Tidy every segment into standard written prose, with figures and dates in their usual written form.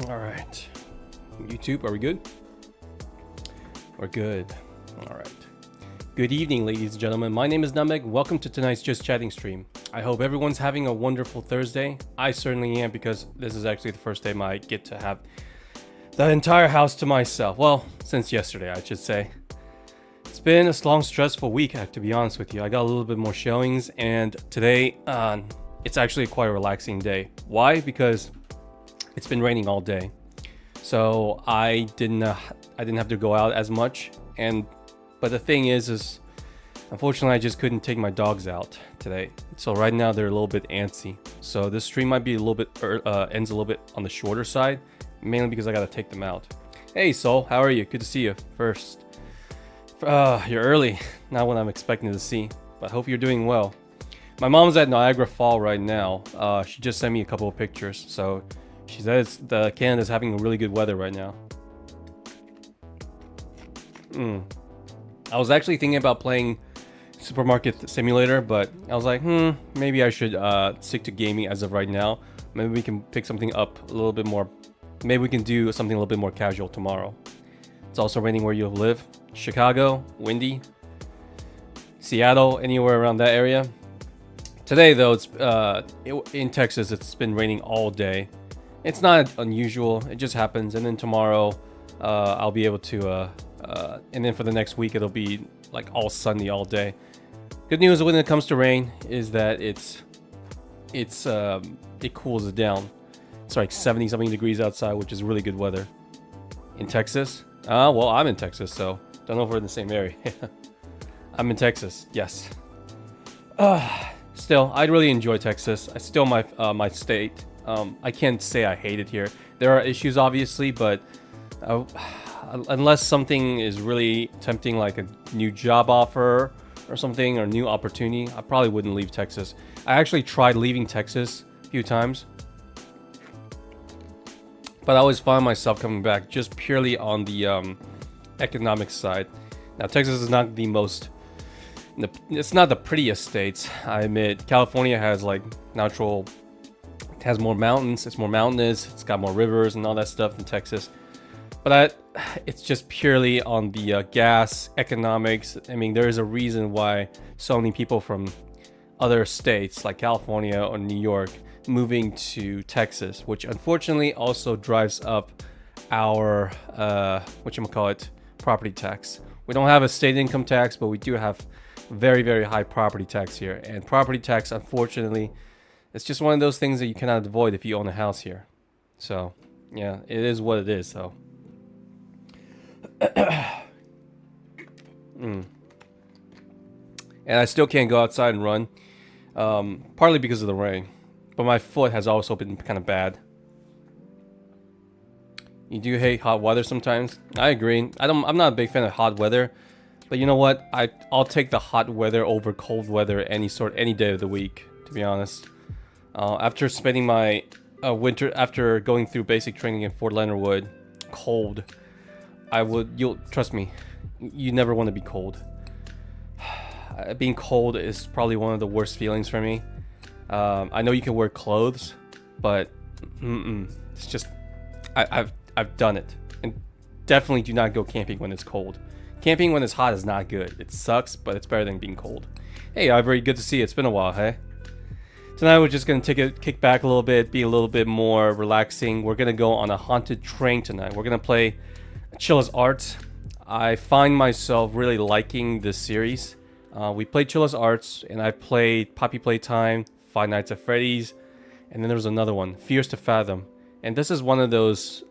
All right. YouTube, are we good? We're good. All right. Good evening, ladies and gentlemen. My name is Namek. Welcome to tonight's Just Chatting stream. I hope everyone's having a wonderful Thursday. I certainly am, because this is actually the first time I get to have the entire house to myself. Well, since yesterday, I should say. It's been a long, stressful week, to be honest with you. I got a little bit more showings, and today, it's actually quite a relaxing day. Why? Because it's been raining all day, so I didn't have to go out as much. But the thing is unfortunately I just couldn't take my dogs out today. So right now they're a little bit antsy. So this stream might be a little bit ends a little bit on the shorter side, mainly because I gotta take them out. Hey Soul, how are you? Good to see you. First, you're early, not what I'm expecting to see, but I hope you're doing well. My mom's at Niagara Falls right now. She just sent me a couple of pictures, so she says the Canada's having really good weather right now. I was actually thinking about playing Supermarket Simulator, but I was like, maybe I should stick to gaming as of right now. Maybe we can pick something up a little bit more. Maybe we can do something a little bit more casual tomorrow. It's also raining where you live. Chicago, windy. Seattle, anywhere around that area. Today though, it's in Texas, it's been raining all day. It's not unusual, it just happens. And then tomorrow, I'll be able to, and then for the next week, it'll be like all sunny all day. Good news when it comes to rain is that it cools it down. It's like 70 something degrees outside, which is really good weather. In Texas? Well, I'm in Texas, so don't know if we're in the same area. I'm in Texas, yes. Still, I really enjoy Texas. It's still my state. I can't say I hate it here. There are issues, obviously, but unless something is really tempting, like a new job offer or something, or new opportunity, I probably wouldn't leave Texas. I actually tried leaving Texas a few times, but I always find myself coming back just purely on the economic side. Now, Texas is not the most... It's not the prettiest states, I admit. California has like natural... It has more mountains, it's more mountainous, it's got more rivers and all that stuff than Texas. But it's just purely on the gas, economics. I mean, there is a reason why so many people from other states like California or New York moving to Texas, which unfortunately also drives up our, whatchamacallit, property tax. We don't have a state income tax, but we do have very, very high property tax here. And property tax, unfortunately, it's just one of those things that you cannot avoid if you own a house here. So, yeah, it is what it is, so. And I still can't go outside and run, partly because of the rain, but my foot has also been kind of bad. You do hate hot weather sometimes. I agree. I'm not a big fan of hot weather, but you know what? I'll take the hot weather over cold weather any day of the week, to be honest. After spending my winter, after going through basic training in Fort Leonard Wood, cold, you'll trust me, you never want to be cold. Being cold is probably one of the worst feelings for me. I know you can wear clothes, but it's just, I've done it. And definitely do not go camping when it's cold. Camping when it's hot is not good. It sucks, but it's better than being cold. Hey Ivory, good to see you. It's been a while, hey? Tonight we're just going to kick back a little bit, be a little bit more relaxing. We're going to go on a haunted train tonight. We're going to play Chilla's Arts. I find myself really liking this series. We played Chilla's Arts, and I played Poppy Playtime, Five Nights at Freddy's, and then there was another one, Fears to Fathom. And this is one of those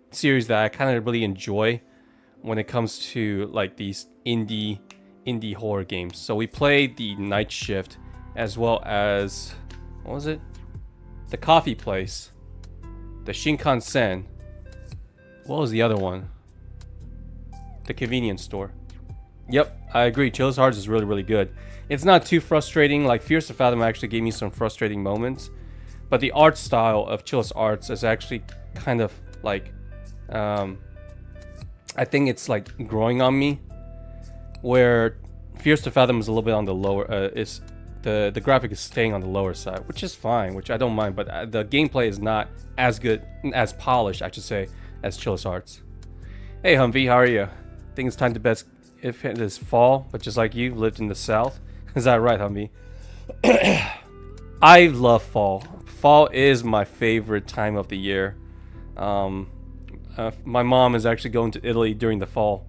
series that I kind of really enjoy when it comes to like these indie horror games. So we played the Night Shift, as well as, what was it? The Coffee Place, the Shinkansen. What was the other one? The Convenience Store. Yep, I agree. Chilla's Arts is really, really good. It's not too frustrating. Like Fears to Fathom actually gave me some frustrating moments, but the art style of Chilla's Arts is actually kind of like, I think it's like growing on me. Where Fears to Fathom is a little bit on the lower, is the graphic is staying on the lower side, which is fine, which I don't mind. But the gameplay is not as good, as polished, I should say, as Chilla's Hearts. Hey Humvee, how are you? I think it's time to best if it is fall, but just like you lived in the south. Is that right, Humvee? I love fall. Fall is my favorite time of the year. My mom is actually going to Italy during the fall,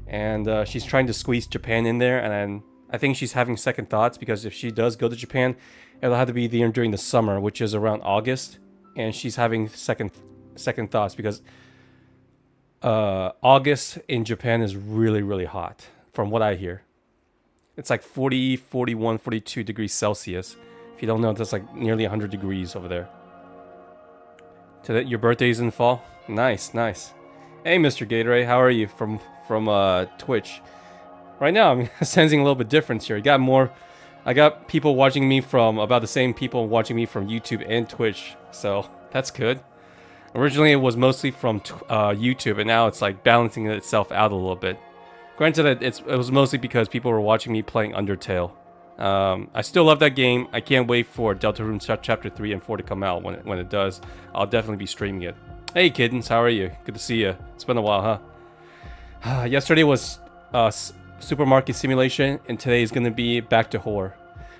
and she's trying to squeeze Japan in there, and I think she's having second thoughts, because if she does go to Japan, it'll have to be during the summer, which is around August, and she's having second thoughts because August in Japan is really, really hot, from what I hear. It's like 40, 41, 42 degrees Celsius. If you don't know, that's like nearly 100 degrees over there. Today, your birthday's in fall? Nice, nice. Hey, Mr. Gatorade, how are you from Twitch? Right now, I'm sensing a little bit difference here. I got people watching me from, about the same people watching me from YouTube and Twitch, so that's good. Originally, it was mostly from YouTube, and now it's like balancing itself out a little bit. Granted, it was mostly because people were watching me playing Undertale. I still love that game. I can't wait for Deltarune Chapter 3 and 4 to come out. When it does, I'll definitely be streaming it. Hey kittens, how are you? Good to see you. It's been a while, huh? Yesterday was Supermarket Simulation, and today is going to be back to horror.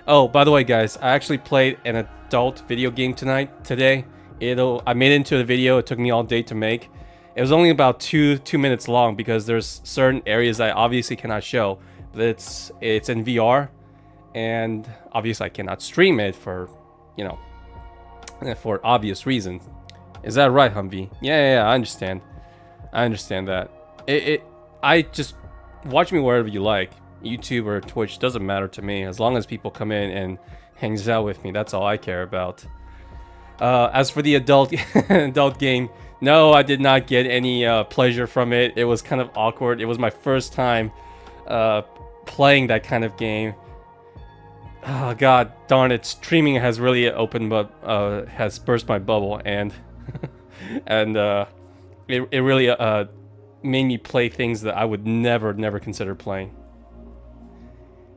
Oh, by the way, guys, I actually played an adult video game today. I made it into the video. It took me all day to make. It was only about two minutes long because there's certain areas I obviously cannot show. But it's in VR, and obviously I cannot stream it for, you know, for obvious reasons. Is that right, Humvee? Yeah, I understand. I understand that. I just watch me wherever you like. YouTube or Twitch, doesn't matter to me. As long as people come in and hangs out with me, that's all I care about. As for the adult game, no, I did not get any pleasure from it. It was kind of awkward. It was my first time playing that kind of game. Oh god darn it, streaming has really opened up, has burst my bubble, and it really made me play things that I would never consider playing.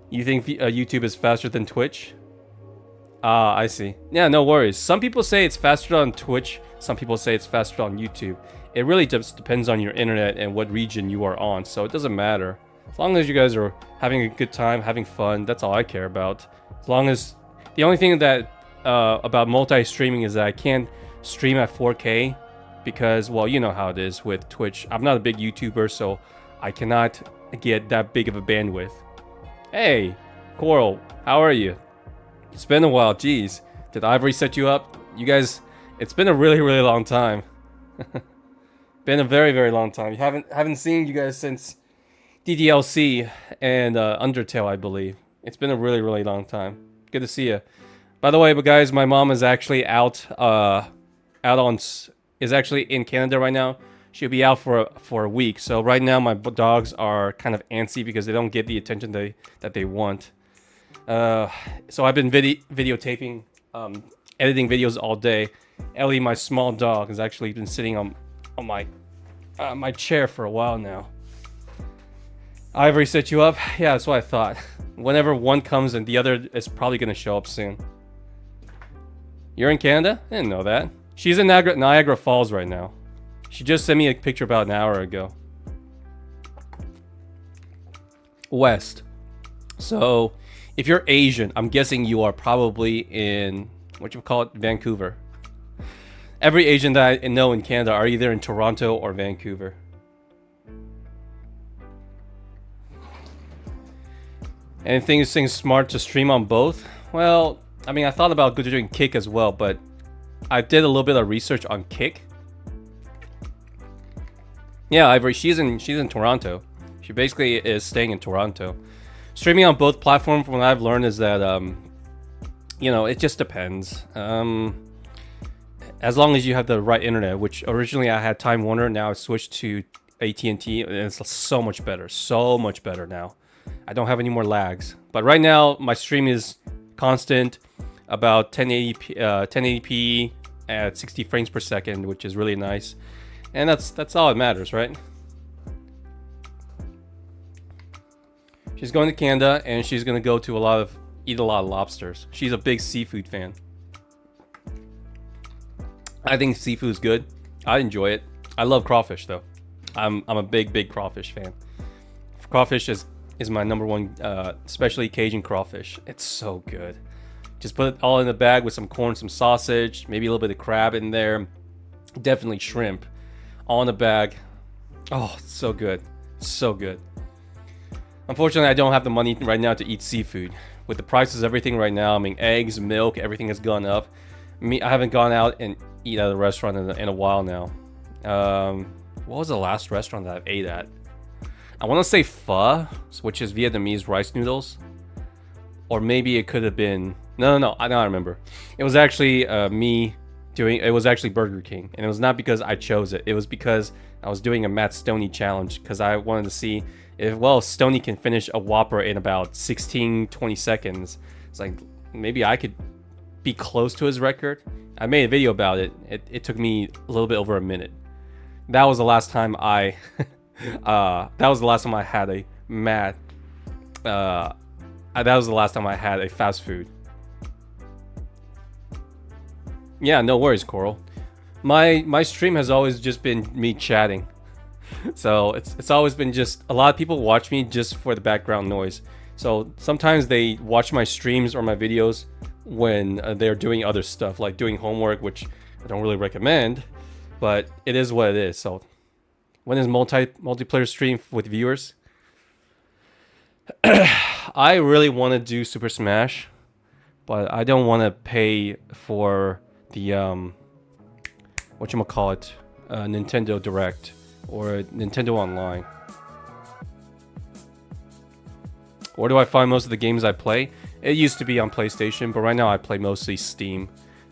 You think YouTube is faster than Twitch? Ah, I see. Yeah, no worries. Some people say it's faster on Twitch. Some people say it's faster on YouTube. It really just depends on your internet and what region you are on, so it doesn't matter. As long as you guys are having a good time, having fun, that's all I care about. As long as... The only thing that about multi-streaming is that I can't stream at 4K because, well, you know how it is with Twitch. I'm not a big YouTuber, so I cannot get that big of a bandwidth. Hey, Coral, how are you? It's been a while, jeez. Did Ivory set you up? You guys, it's been a really long time. Been a very long time. You haven't seen you guys since DDLC and Undertale, I believe. It's been a really long time. Good to see you. By the way, but guys, my mom is actually is actually in Canada right now. She'll be out for a week. So right now my dogs are kind of antsy because they don't get the attention that they want. So I've been videotaping, editing videos all day. Ellie, my small dog, has actually been sitting on my chair for a while now. Ivory set you up? Yeah, that's what I thought. Whenever one comes and the other is probably gonna show up soon. You're in Canada? I didn't know that. She's in Niagara Falls right now. She just sent me a picture about an hour ago. West. So, if you're Asian, I'm guessing you are probably in, Vancouver. Every Asian that I know in Canada are either in Toronto or Vancouver. Anything you think smart to stream on both? Well, I mean, I thought about doing Kick as well, but I did a little bit of research on Kick. Yeah, Ivory, she's in Toronto. She basically is staying in Toronto. Streaming on both platforms, from what I've learned, is that you know, it just depends. As long as you have the right internet, which originally I had Time Warner, now I switched to AT&T, and it's so much better now. I don't have any more lags. But right now, my stream is constant, about 1080p at 60 frames per second, which is really nice. And that's all that matters, right? She's going to Canada, and she's going to go to a lot of eat a lot of lobsters. She's a big seafood fan. I think seafood's good. I enjoy it. I love crawfish though. I'm a big crawfish fan. Crawfish is my number one, especially Cajun crawfish. It's so good. Just put it all in the bag with some corn, some sausage, maybe a little bit of crab in there. Definitely shrimp. All in the bag. Oh, it's so good. So good. Unfortunately, I don't have the money right now to eat seafood. With the prices of everything right now, I mean, eggs, milk, everything has gone up. I haven't gone out and eat at a restaurant in a while now. What was the last restaurant that I've ate at? I want to say pho, which is Vietnamese rice noodles. Or maybe it could have been... No, I remember. It was actually it was actually Burger King. And it was not because I chose it. It was because I was doing a Matt Stoney challenge. Because I wanted to see if, well, Stoney can finish a Whopper in about 16-20 seconds. It's like, maybe I could be close to his record. I made a video about it. It took me a little bit over a minute. That was the last time I... that was the last time I had a Matt... that was the last time I had a fast food. Yeah, no worries, Coral. My stream has always just been me chatting. So it's always been just... A lot of people watch me just for the background noise. So sometimes they watch my streams or my videos when they're doing other stuff, like doing homework, which I don't really recommend. But it is what it is. So when is multiplayer stream with viewers? I really want to do Super Smash, but I don't want to pay for the whatchamacallit, Nintendo Direct or Nintendo Online. Where do I find most of the games I play? It used to be on PlayStation, but right now I play mostly Steam.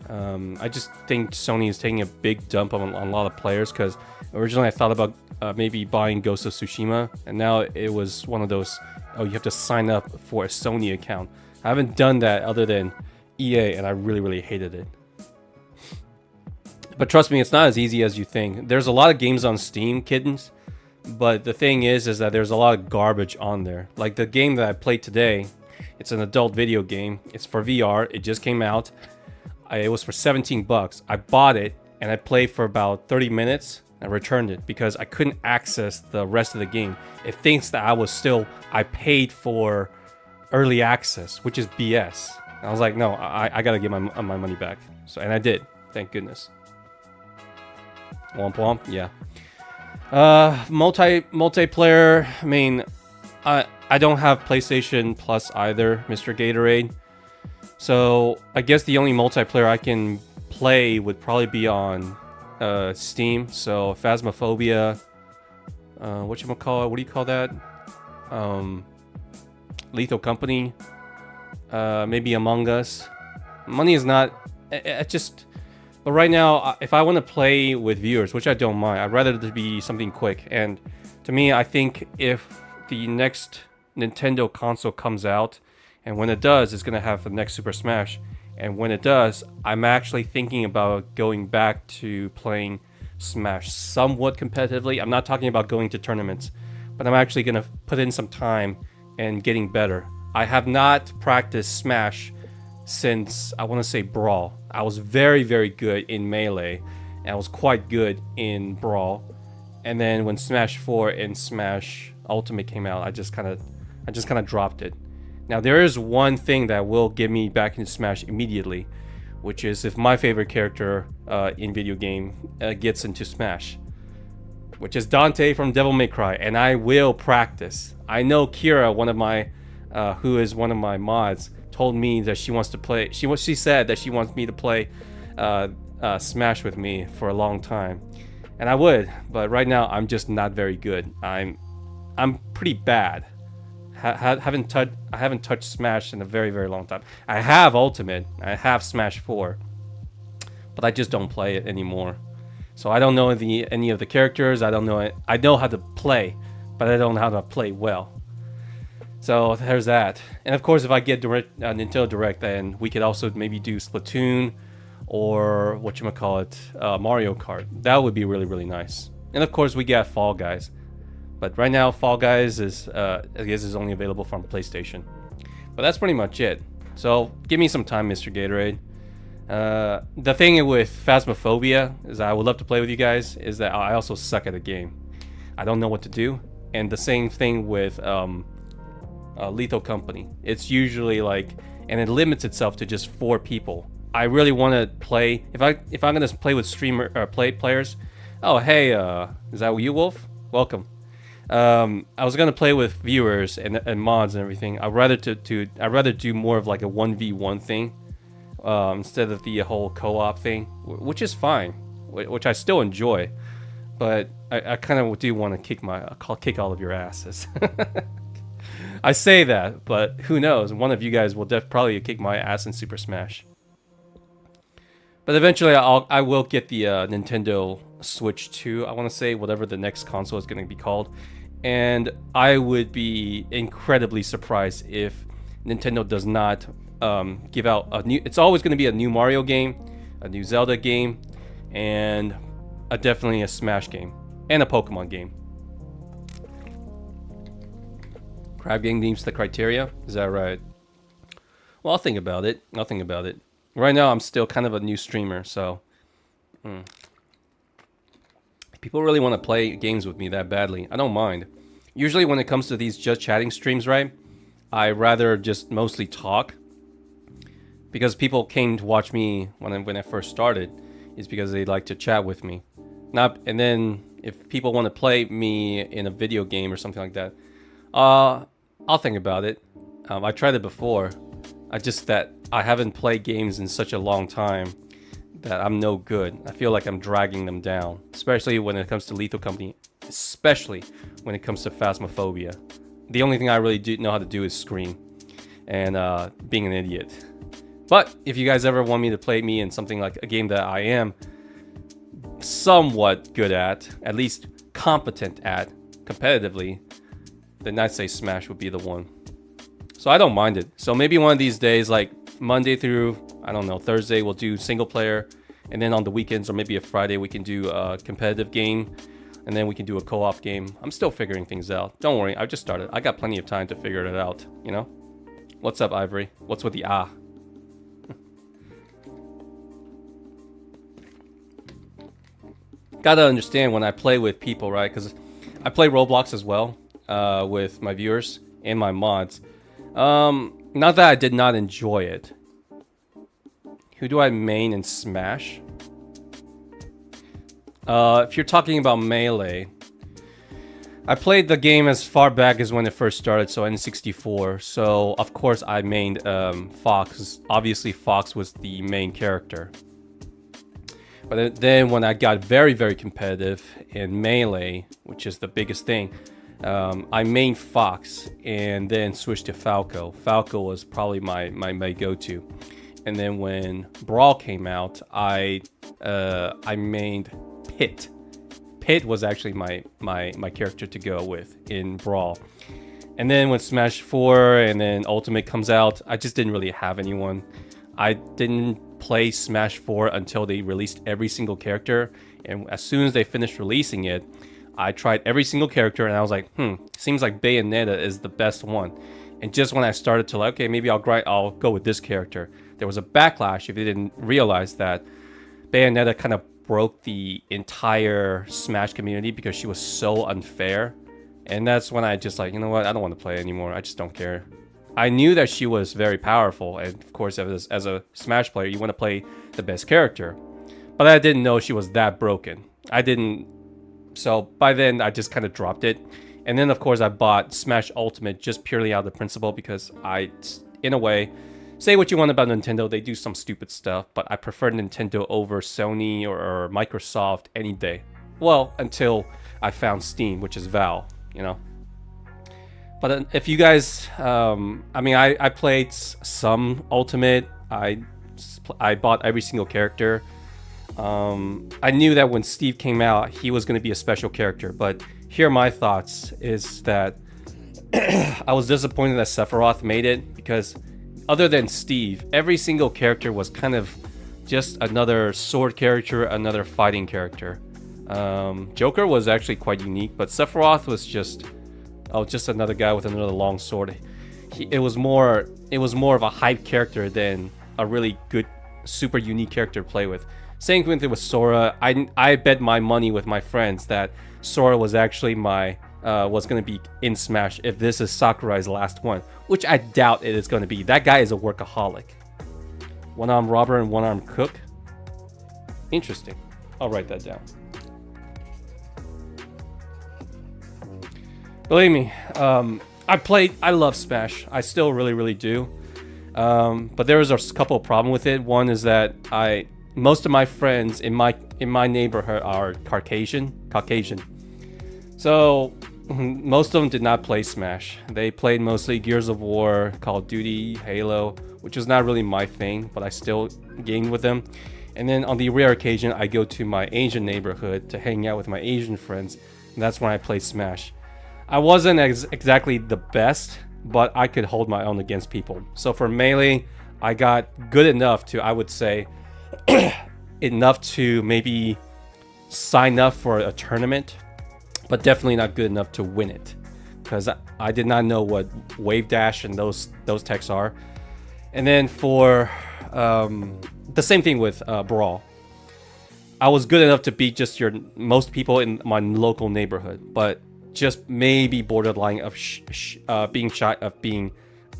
I just think Sony is taking a big dump on a lot of players, because originally I thought about maybe buying Ghost of Tsushima, and now it was one of those, oh, you have to sign up for a Sony account. I haven't done that other than EA, and I really hated it. But trust me, it's not as easy as you think. There's a lot of games on Steam, kittens, but the thing is that there's a lot of garbage on there. Like the game that I played today, it's an adult video game. It's for VR. It just came out. It was for 17 bucks. I bought it and I played for about 30 minutes. I returned it because I couldn't access the rest of the game. It thinks that I paid for early access, which is BS. And I was like, no, I gotta get my money back. So, and I did, thank goodness. Womp womp, yeah. Multiplayer, I mean, I don't have PlayStation Plus either, Mr. Gatorade. So I guess the only multiplayer I can play would probably be on Steam. So Phasmophobia, whatchamacallit, what do you call that? Lethal Company, maybe Among Us. Money is not, but right now, if I want to play with viewers, which I don't mind, I'd rather it be something quick. And to me, I think if the next Nintendo console comes out, and when it does, it's going to have the next Super Smash. And when it does, I'm actually thinking about going back to playing Smash somewhat competitively. I'm not talking about going to tournaments, but I'm actually going to put in some time and getting better. I have not practiced Smash since, I want to say, Brawl. I was very good in Melee, and I was quite good in Brawl. And then when Smash 4 and Smash Ultimate came out, I just kind of dropped it. Now there is one thing that will get me back into Smash immediately, which is if my favorite character in video game gets into Smash, which is Dante from Devil May Cry, and I will practice. I know Kira, who is one of my mods, told me that she wants to play. She said that she wants me to play Smash with me for a long time, and I would. But right now I'm just not very good. I'm pretty bad. I haven't touched Smash in a very long time. I have Ultimate. I have Smash 4, but I just don't play it anymore. So I don't know any of the characters. I don't know it. I know how to play, but I don't know how to play well. So there's that. And of course, if I get Nintendo Direct, then we could also maybe do Splatoon or Mario Kart. That would be really nice. And of course, we got Fall Guys. But right now, Fall Guys is I guess is only available from PlayStation. But that's pretty much it. So give me some time, Mr. Gatorade. The thing with Phasmophobia is I would love to play with you guys. Is that I also suck at the game. I don't know what to do. And the same thing with Lethal Company. It's usually like, and it limits itself to just 4 people. I really want to play. If I'm gonna play with players. Oh hey, is that you, Wolf? Welcome. I was gonna play with viewers and mods and everything. I'd rather do more of like a 1v1 thing instead of the whole co-op thing, which is fine, which I still enjoy. But I kind of do want to kick all of your asses. I say that, but who knows? One of you guys will probably kick my ass in Super Smash. But eventually, I will get the Nintendo Switch 2. I want to say whatever the next console is going to be called, and I would be incredibly surprised if Nintendo does not give out a new. It's always going to be a new Mario game, a new Zelda game, and definitely a Smash game and a Pokemon game. Crab Gang meets the criteria. Is that right? Well, I'll think about it. Right now, I'm still kind of a new streamer, so people really want to play games with me that badly. I don't mind. Usually, when it comes to these just chatting streams, right? I rather just mostly talk because people came to watch me when I first started. Is because they like to chat with me. And then if people want to play me in a video game or something like that, I'll think about it. I tried it before. I haven't played games in such a long time that I'm no good. I feel like I'm dragging them down, especially when it comes to Lethal Company, especially when it comes to Phasmophobia. The only thing I really do know how to do is scream and being an idiot. But if you guys ever want me to play me in something like a game that I am somewhat good at least competent at, competitively, then I'd say Smash would be the one. So I don't mind it. So maybe one of these days, like Monday through, I don't know, Thursday, we'll do single player. And then on the weekends or maybe a Friday, we can do a competitive game. And then we can do a co-op game. I'm still figuring things out. Don't worry, I just started. I got plenty of time to figure it out, you know? What's up, Ivory? What's with the ah? Gotta understand when I play with people, right? Because I play Roblox as well with my viewers and my mods. Not that I did not enjoy it. Who do I main in Smash? If you're talking about Melee, I played the game as far back as when it first started, so N64. So of course I mained Fox. Obviously Fox was the main character. But then when I got very, very competitive in Melee, which is the biggest thing, I mained Fox and then switched to Falco. Falco was probably my go-to. And then when Brawl came out, I mained Pit. Pit was actually my character to go with in Brawl. And then when Smash 4 and then Ultimate comes out, I just didn't really have anyone. I didn't play Smash 4 until they released every single character, and as soon as they finished releasing it, I tried every single character and I was like, seems like Bayonetta is the best one. And just when I started to like, okay, maybe I'll go with this character, there was a backlash if you didn't realize that Bayonetta kind of broke the entire Smash community because she was so unfair. And that's when I just like, you know what, I don't want to play anymore. I just don't care. I knew that she was very powerful, and of course, as a Smash player, you want to play the best character. But I didn't know she was that broken. I didn't. So by then, I just kind of dropped it. And then, of course, I bought Smash Ultimate just purely out of principle because in a way, say what you want about Nintendo, they do some stupid stuff, but I prefer Nintendo over Sony or Microsoft any day. Well, until I found Steam, which is Valve, you know. But if you guys, I mean, I played some Ultimate. I bought every single character. I knew that when Steve came out, he was going to be a special character. But here are my thoughts: is that I was disappointed that Sephiroth made it because, other than Steve, every single character was kind of just another sword character, another fighting character. Joker was actually quite unique, but Sephiroth was just another guy with another long sword. it was more of a hype character than a really good, super unique character to play with. Same thing with Sora. I bet my money with my friends that Sora was actually my was gonna be in Smash if this is Sakurai's last one, which I doubt it is gonna be. That guy is a workaholic. One-arm robber and one-arm cook. Interesting. I'll write that down. Believe me, I love Smash. I still really do. But there was a couple of problems with it. One is that most of my friends in my neighborhood are Caucasian. So most of them did not play Smash. They played mostly Gears of War, Call of Duty, Halo, which is not really my thing, but I still gamed with them. And then on the rare occasion, I go to my Asian neighborhood to hang out with my Asian friends, and that's when I play Smash. I wasn't exactly the best, but I could hold my own against people. So for Melee, I got good enough to, I would say, enough to maybe sign up for a tournament, but definitely not good enough to win it, because I did not know what Wave Dash and those techs are. And then for the same thing with Brawl, I was good enough to beat just most people in my local neighborhood, but just maybe borderline of being shy of being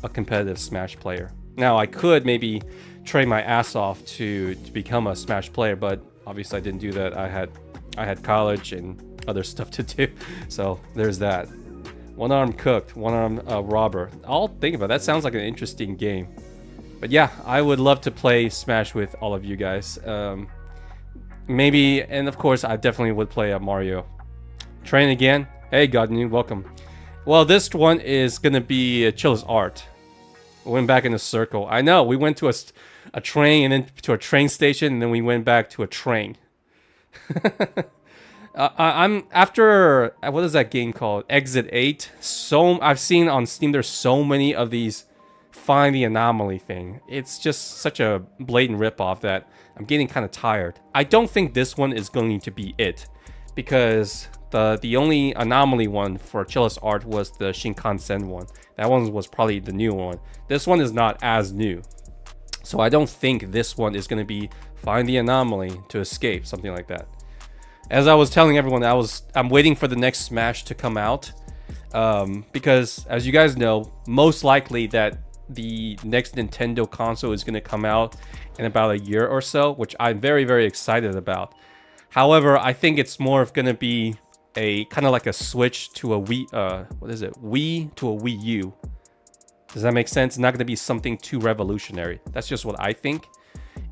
a competitive Smash player. Now I could maybe train my ass off to become a Smash player, but obviously I didn't do that. I had college and other stuff to do, so there's that. One arm cooked, one arm robber. I'll think about it. That sounds like an interesting game. But yeah, I would love to play Smash with all of you guys. Maybe, and of course I definitely would play a Mario. Train again. Hey Godnew, welcome. Well, this one is gonna be Chilla's art. We went back in a circle. I know, we went to a train and then to a train station, and then we went back to a train. I'm after, what is that game called? Exit 8. So I've seen on Steam there's so many of these find the anomaly thing. It's just such a blatant ripoff that I'm getting kind of tired. I don't think this one is going to be it, because the only anomaly one for Chilla's art was the Shinkansen one. That one was probably the new one. This one is not as new. So I don't think this one is going to be find the anomaly to escape, something like that. As I was telling everyone, I'm waiting for the next Smash to come out, because as you guys know, most likely that the next Nintendo console is going to come out in about a year or so, which I'm very excited about. However, I think it's more of going to be a kind of like a switch to a Wii, Wii to a Wii U. Does that make sense? It's not going to be something too revolutionary. That's just what I think.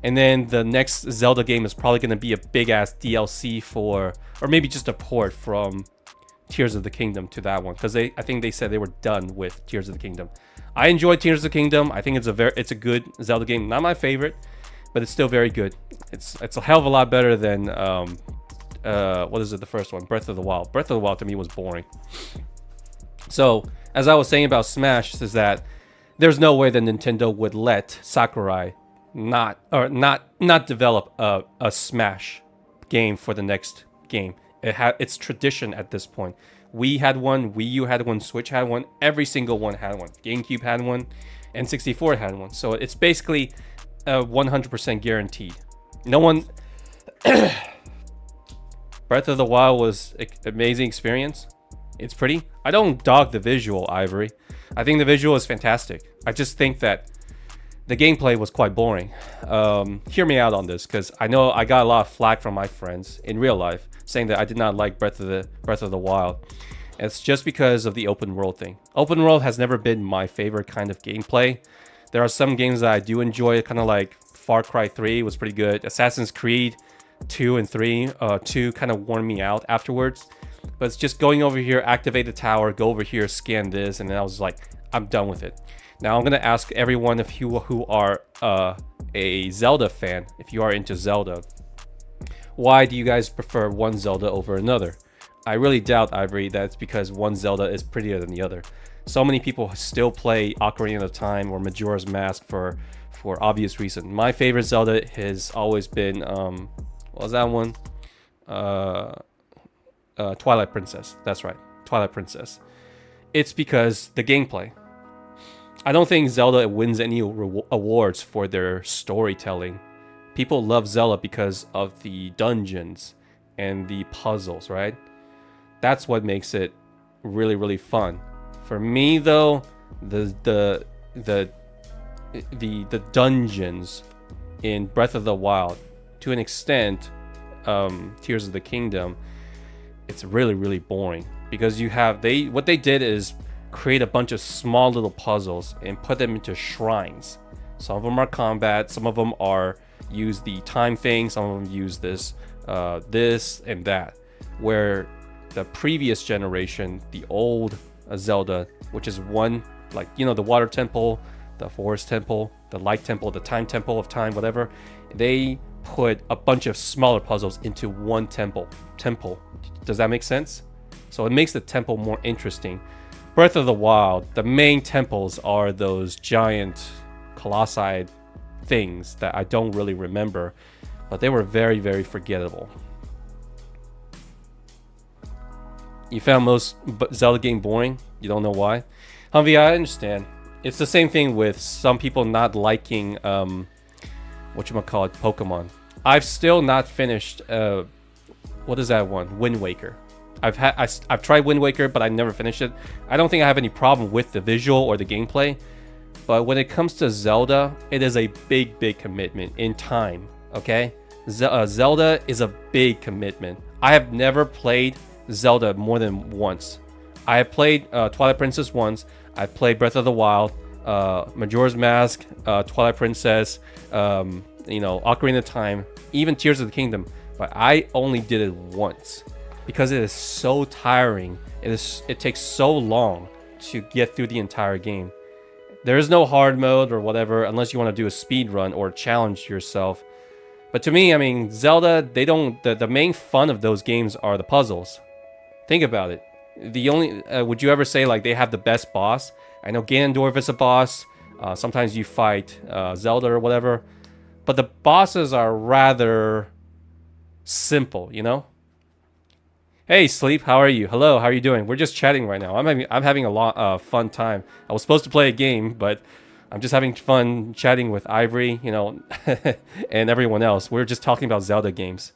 And then the next Zelda game is probably going to be a big ass DLC for, or maybe just a port from Tears of the Kingdom to that one, because I think they said they were done with Tears of the Kingdom. I enjoyed Tears of the Kingdom. I think it's a good Zelda game. Not my favorite, but it's still very good. It's a hell of a lot better than what is it, the first one, Breath of the Wild. Breath of the Wild to me was boring. So as I was saying about Smash, is that there's no way that Nintendo would let Sakurai not develop a Smash game for the next game. It's tradition at this point. Wii had one, Wii U had one, Switch had one, every single one had one. GameCube had one, N64 had one. So it's basically 100% guaranteed. No one. Breath of the Wild was an amazing experience. It's pretty. I don't dog the visual, Ivory. I think the visual is fantastic. I just think that the gameplay was quite boring. Hear me out on this, because I know I got a lot of flack from my friends in real life saying that I did not like Breath of the Wild. It's just because of the open world thing. Open world has never been my favorite kind of gameplay. There are some games that I do enjoy, kind of like Far Cry 3 was pretty good. Assassin's Creed 2 and 3, 2 kind of worn me out afterwards. But it's just going over here, activate the tower, go over here, scan this, and then I was like, I'm done with it. Now I'm gonna ask everyone of you who are a Zelda fan, if you are into Zelda, why do you guys prefer one Zelda over another? I really doubt, Ivory, that's because one Zelda is prettier than the other. So many people still play Ocarina of Time or Majora's Mask for obvious reason. My favorite Zelda has always been what was that one? Twilight Princess. That's right, Twilight Princess. It's because the gameplay. I don't think Zelda wins any awards for their storytelling. People love Zelda because of the dungeons and the puzzles, right? That's what makes it really, really fun. For me, though, the dungeons in Breath of the Wild, to an extent, Tears of the Kingdom, it's really, really boring because what they did is create a bunch of small little puzzles and put them into shrines. Some of them are combat, some of them are use the time thing, some of them use this and that. Where the previous generation, the old Zelda, which is one, like, you know, the water temple, the forest temple, the light temple, the time temple of time, whatever, they put a bunch of smaller puzzles into one temple. Does that make sense? So it makes the temple more interesting. Breath of the Wild, the main temples are those giant colossi things that I don't really remember, but they were very, very forgettable. You found most Zelda game boring? You don't know why? Humvee, I understand. It's the same thing with some people not liking whatchamacallit, Pokemon. I've still not finished what is that one? Wind Waker. I've tried Wind Waker, but I never finished it. I don't think I have any problem with the visual or the gameplay, but when it comes to Zelda, it is a big, big commitment in time. Okay, Zelda is a big commitment. I have never played Zelda more than once. I have played Twilight Princess once. I played Breath of the Wild, Majora's Mask, Twilight Princess, you know, Ocarina of Time, even Tears of the Kingdom. But I only did it once because it is so tiring. It takes so long to get through the entire game. There is no hard mode or whatever unless you want to do a speed run or challenge yourself. But to me, I mean, Zelda, they don't. The main fun of those games are the puzzles. Think about it. The only would you ever say like they have the best boss? I know Ganondorf is a boss. Sometimes you fight Zelda or whatever, but the bosses are rather simple, you know. Hey Sleep, how are you? Hello, how are you doing? We're just chatting right now. I'm having a lot fun time. I was supposed to play a game, but I'm just having fun chatting with Ivory, you know, and everyone else. We're just talking about Zelda games.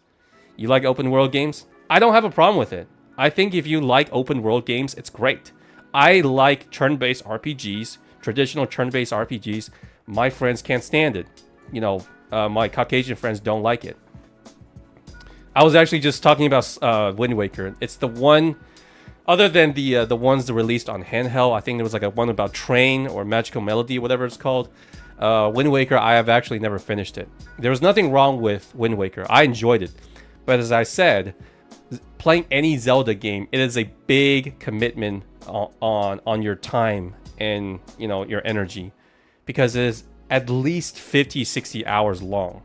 You like open world games? I don't have a problem with it. I think if you like open world games, it's great. I like turn-based RPGs, traditional turn-based RPGs. My friends can't stand it. You know, my Caucasian friends don't like it. I was actually just talking about Wind Waker. It's the one, other than the ones that released on handheld. I think there was like a one about Train or Magical Melody, whatever it's called. Wind Waker, I have actually never finished it. There was nothing wrong with Wind Waker. I enjoyed it. But as I said, playing any Zelda game, it is a big commitment on your time and, you know, your energy, because it is at least 50-60 hours long.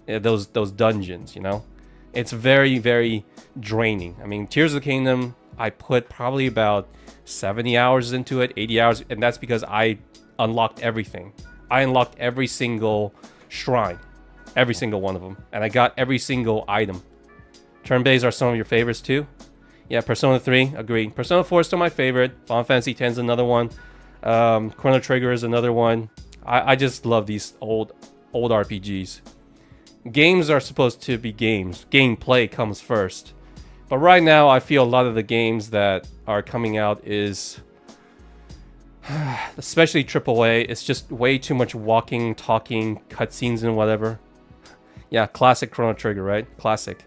Those dungeons, you know, it's very, very draining. I mean, Tears of the Kingdom, I put probably about 70 hours into it, 80 hours, and that's because I unlocked everything. I unlocked every single shrine, every single one of them, and I got every single item. Turn-based are some of your favorites too? Yeah, Persona 3, agreed. Persona 4 is still my favorite. Final Fantasy 10 is another one. Chrono Trigger is another one. I just love these old RPGs. Games are supposed to be games. Gameplay comes first. But right now, I feel a lot of the games that are coming out is, especially AAA, it's just way too much walking, talking, cutscenes and whatever. Yeah, classic Chrono Trigger, right? Classic.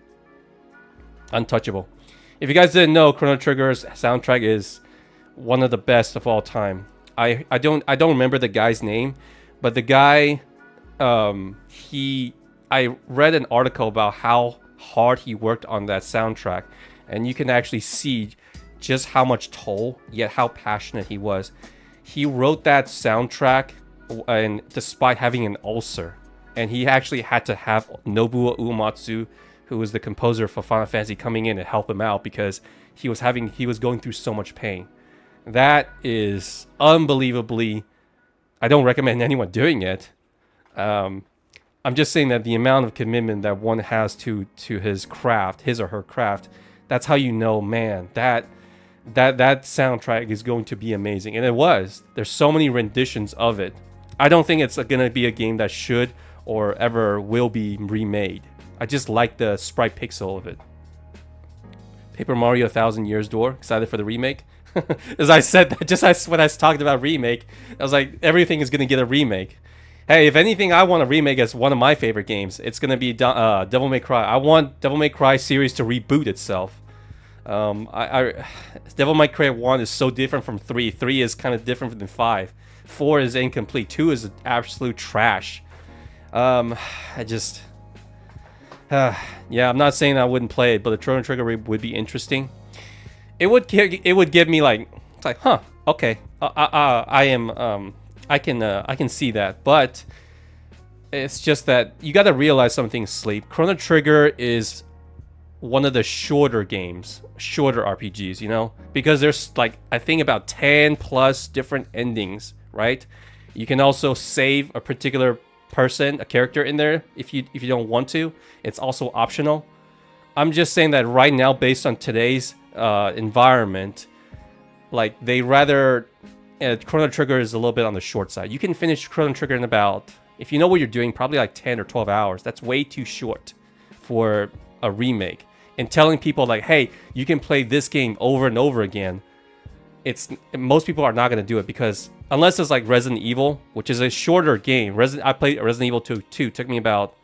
Untouchable. If you guys didn't know, Chrono Trigger's soundtrack is one of the best of all time. I don't remember the guy's name, but the guy, I read an article about how hard he worked on that soundtrack, and you can actually see just how much toll, yet how passionate he was. He wrote that soundtrack, and despite having an ulcer, and he actually had to have Nobuo Uematsu, who was the composer for Final Fantasy, coming in and help him out because he was going through so much pain. That is unbelievably. I don't recommend anyone doing it. I'm just saying that the amount of commitment that one has to his craft, his or her craft, that's how you know, man, that soundtrack is going to be amazing, and it was. There's so many renditions of it. I don't think it's gonna be a game that should or ever will be remade. I just like the sprite pixel of it. Paper Mario 1000 Years Door, excited for the remake. As I said that just as when I talked about remake, I was like, everything is gonna get a remake. Hey, if anything, I want a remake as one of my favorite games. It's gonna be Devil May Cry. I want Devil May Cry series to reboot itself. Devil May Cry 1 is so different from 3. 3 is kind of different than 5. 4 is incomplete. 2 is absolute trash. I just... yeah, I'm not saying I wouldn't play it, but the Chrono Trigger would be interesting. It would give me like... It's like, huh, okay. I can see that, but... It's just that you gotta realize something, Sleep. Chrono Trigger is one of the shorter games, shorter RPGs, you know? Because there's like, I think about 10 plus different endings, right? You can also save a particular person, a character in there if you don't want to. It's also optional. I'm just saying that right now, based on today's environment, like they rather... Chrono Trigger is a little bit on the short side. You can finish Chrono Trigger in about, if you know what you're doing, probably like 10 or 12 hours. That's way too short for a remake. And telling people like, hey, you can play this game over and over again, most people are not going to do it, because unless it's like Resident Evil, which is a shorter game. I played Resident Evil 2. Took me about,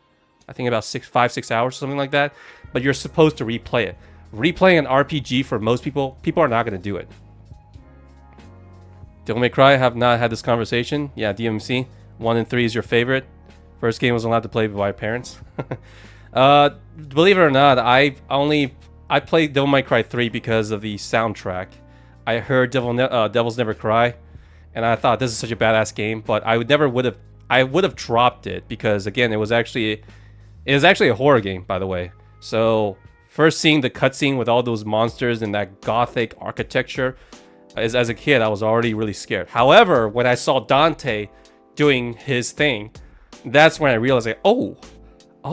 I think about 5-6 hours, something like that. But you're supposed to replay it. Replaying an RPG for most people are not going to do it. Devil May Cry, have not had this conversation. Yeah, DMC. 1 and 3 is your favorite. First game was allowed to play by my parents. Believe it or not, I played Devil May Cry 3 because of the soundtrack. I heard Devils Never Cry, and I thought this is such a badass game. But I would have dropped it because, again, it was actually a horror game, by the way. So first seeing the cutscene with all those monsters and that gothic architecture, as a kid, I was already really scared. However, when I saw Dante doing his thing, that's when I realized, like, oh,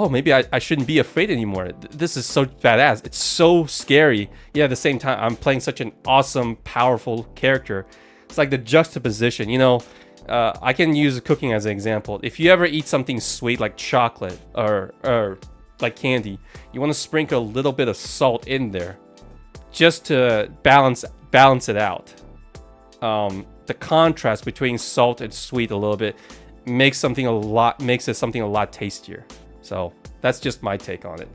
maybe I shouldn't be afraid anymore. This is so badass. It's so scary. Yeah, at the same time, I'm playing such an awesome, powerful character. It's like the juxtaposition, you know. I can use cooking as an example. If you ever eat something sweet like chocolate or like candy, you want to sprinkle a little bit of salt in there just to balance it out. The contrast between salt and sweet a little bit makes it something a lot tastier. So that's just my take on it.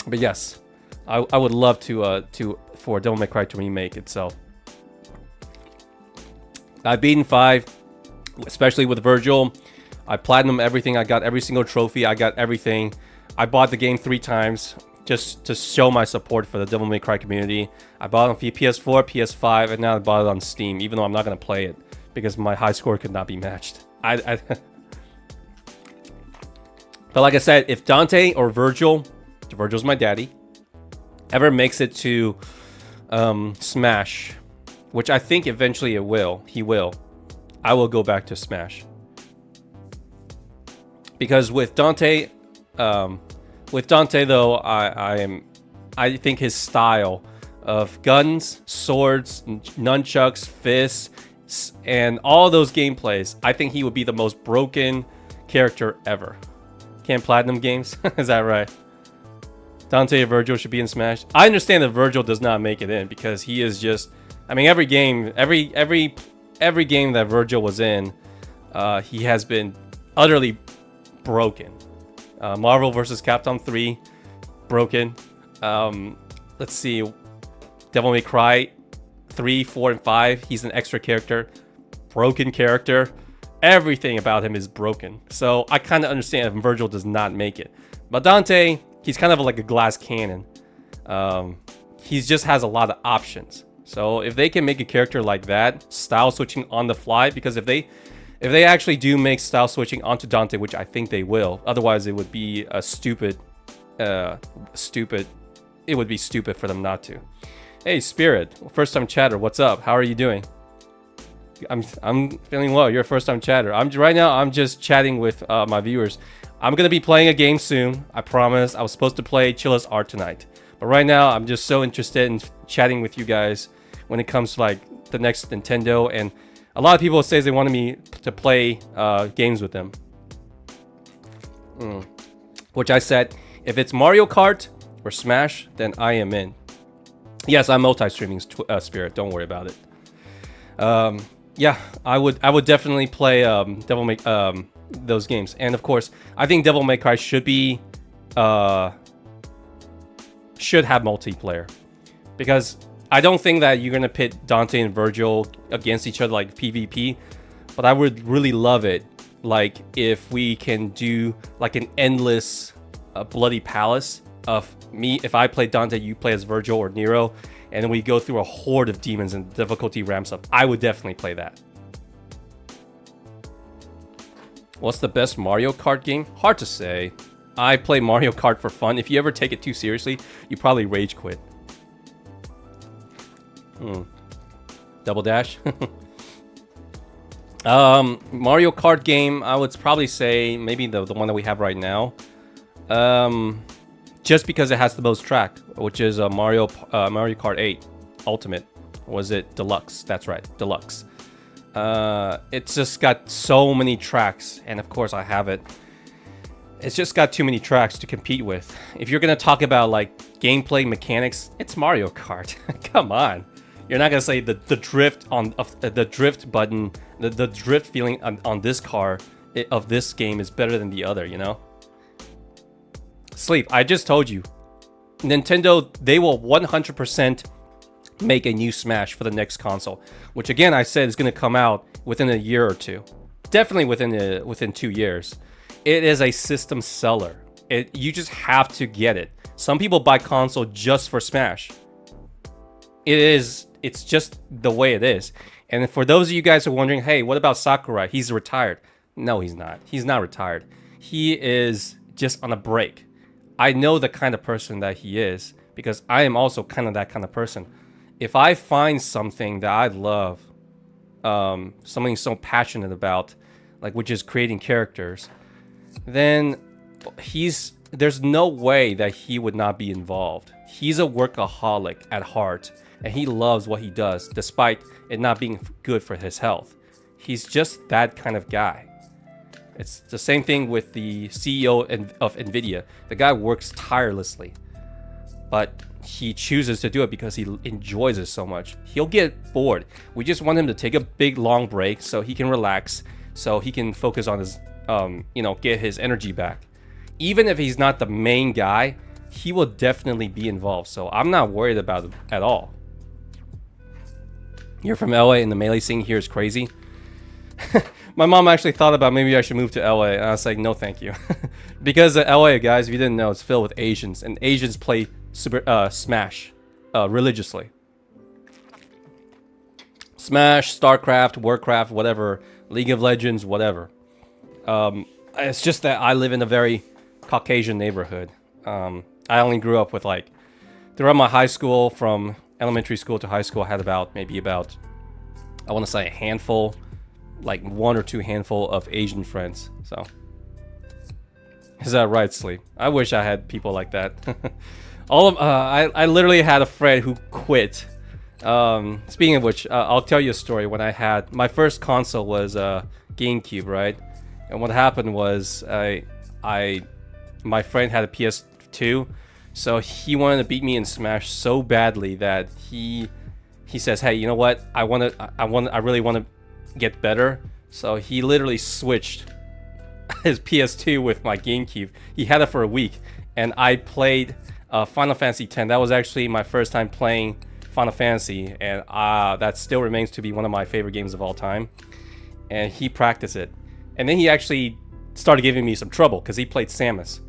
But yes, I would love for Devil May Cry to remake itself. I've beaten 5, especially with Virgil. I platinumed everything. I got every single trophy. I got everything. I bought the game 3 times just to show my support for the Devil May Cry community. I bought it on PS4, PS5, and now I bought it on Steam, even though I'm not going to play it because my high score could not be matched. But like I said, if Dante or Virgil's my daddy, ever makes it to Smash, which I think eventually he will, I will go back to Smash. Because with Dante though, I think his style of guns, swords, nunchucks, fists, and all those gameplays, I think he would be the most broken character ever. Can't platinum games? Is that right? Dante or Virgil should be in Smash. I understand that Virgil does not make it in because he is just... I mean, every game that Virgil was in, he has been utterly broken. Marvel vs. Capcom 3, broken. Let's see, Devil May Cry 3, 4, and 5, he's an extra character. Broken character. Everything about him is broken. So I kind of understand if Virgil does not make it. But Dante, he's kind of like a glass cannon. He just has a lot of options. So if they can make a character like that, style switching on the fly, because if they actually do make style switching onto Dante, which I think they will, otherwise it would be a stupid. It would be stupid for them not to. Hey Spirit, first time chatter, what's up? How are you doing? I'm feeling well. You're a first time chatter. Right now I'm just chatting with my viewers. I'm gonna be playing a game soon. I promise. I was supposed to play Chilla's Art tonight, but right now I'm just so interested in chatting with you guys. when it comes to like the next Nintendo, and a lot of people say they wanted me to play games with them. Which I said, if it's Mario Kart or Smash, then I am in. Yes, I'm multi-streaming, Spirit. Don't worry about it. Yeah, I would definitely play Devil May those games, and of course, I think Devil May Cry should have multiplayer, because I don't think that you're gonna pit Dante and Virgil against each other like PvP, but I would really love it, like if we can do like an endless bloody palace of me. If I play Dante, you play as Virgil or Nero, and then we go through a horde of demons and the difficulty ramps up. I would definitely play that. What's the best Mario Kart game? Hard to say. I play Mario Kart for fun. If you ever take it too seriously, you probably rage quit. Double Dash. Mario Kart game, I would probably say maybe the one that we have right now. Just because it has the most track, which is Mario Kart 8 Ultimate. Or was it Deluxe? That's right, Deluxe. It's just got so many tracks, and of course I have it. It's just got too many tracks to compete with. If you're gonna talk about like gameplay mechanics, it's Mario Kart. Come on, you're not gonna say the drift on the drift button, the drift feeling on this car of this game is better than the other, you know? Sleep. I just told you, Nintendo, they will 100% make a new Smash for the next console, which again I said is going to come out within a year or two, definitely within 2 years. It is a system seller. You just have to get it. Some people buy console just for Smash. It's just the way it is. And for those of you guys who are wondering, hey, what about Sakurai? He's retired. No, he's not. He's not retired. He is just on a break. I know the kind of person that he is, because I am also kind of that kind of person. If I find something that I love, something so passionate about, like which is creating characters, then there's no way that he would not be involved. He's a workaholic at heart, and he loves what he does, despite it not being good for his health. He's just that kind of guy. It's the same thing with the CEO of NVIDIA. The guy works tirelessly, but he chooses to do it because he enjoys it so much. He'll get bored. We just want him to take a big long break so he can relax, so he can focus on his, get his energy back. Even if he's not the main guy, he will definitely be involved. So I'm not worried about it at all. You're from LA and the melee scene here is crazy. My mom actually thought about maybe I should move to LA, and I was like, no, thank you. Because LA, guys, if you didn't know, it's filled with Asians, and Asians play Smash religiously. Smash, StarCraft, Warcraft, whatever, League of Legends, whatever. It's just that I live in a very Caucasian neighborhood. I only grew up with throughout my high school, from elementary school to high school, I had about, I want to say a handful, like 1 or 2 handful of Asian friends. So is that right, Sleep? I wish I had people like that. I literally had a friend who quit. Speaking of which, I'll tell you a story. When I had my first console was GameCube, right? And what happened was my friend had a PS2, so he wanted to beat me in Smash so badly that he says, hey, you know what? I really want to get better. So he literally switched his PS2 with my GameCube. He had it for a week, and I played Final Fantasy X. That was actually my first time playing Final Fantasy, and that still remains to be one of my favorite games of all time. And he practiced it, and then he actually started giving me some trouble because he played Samus.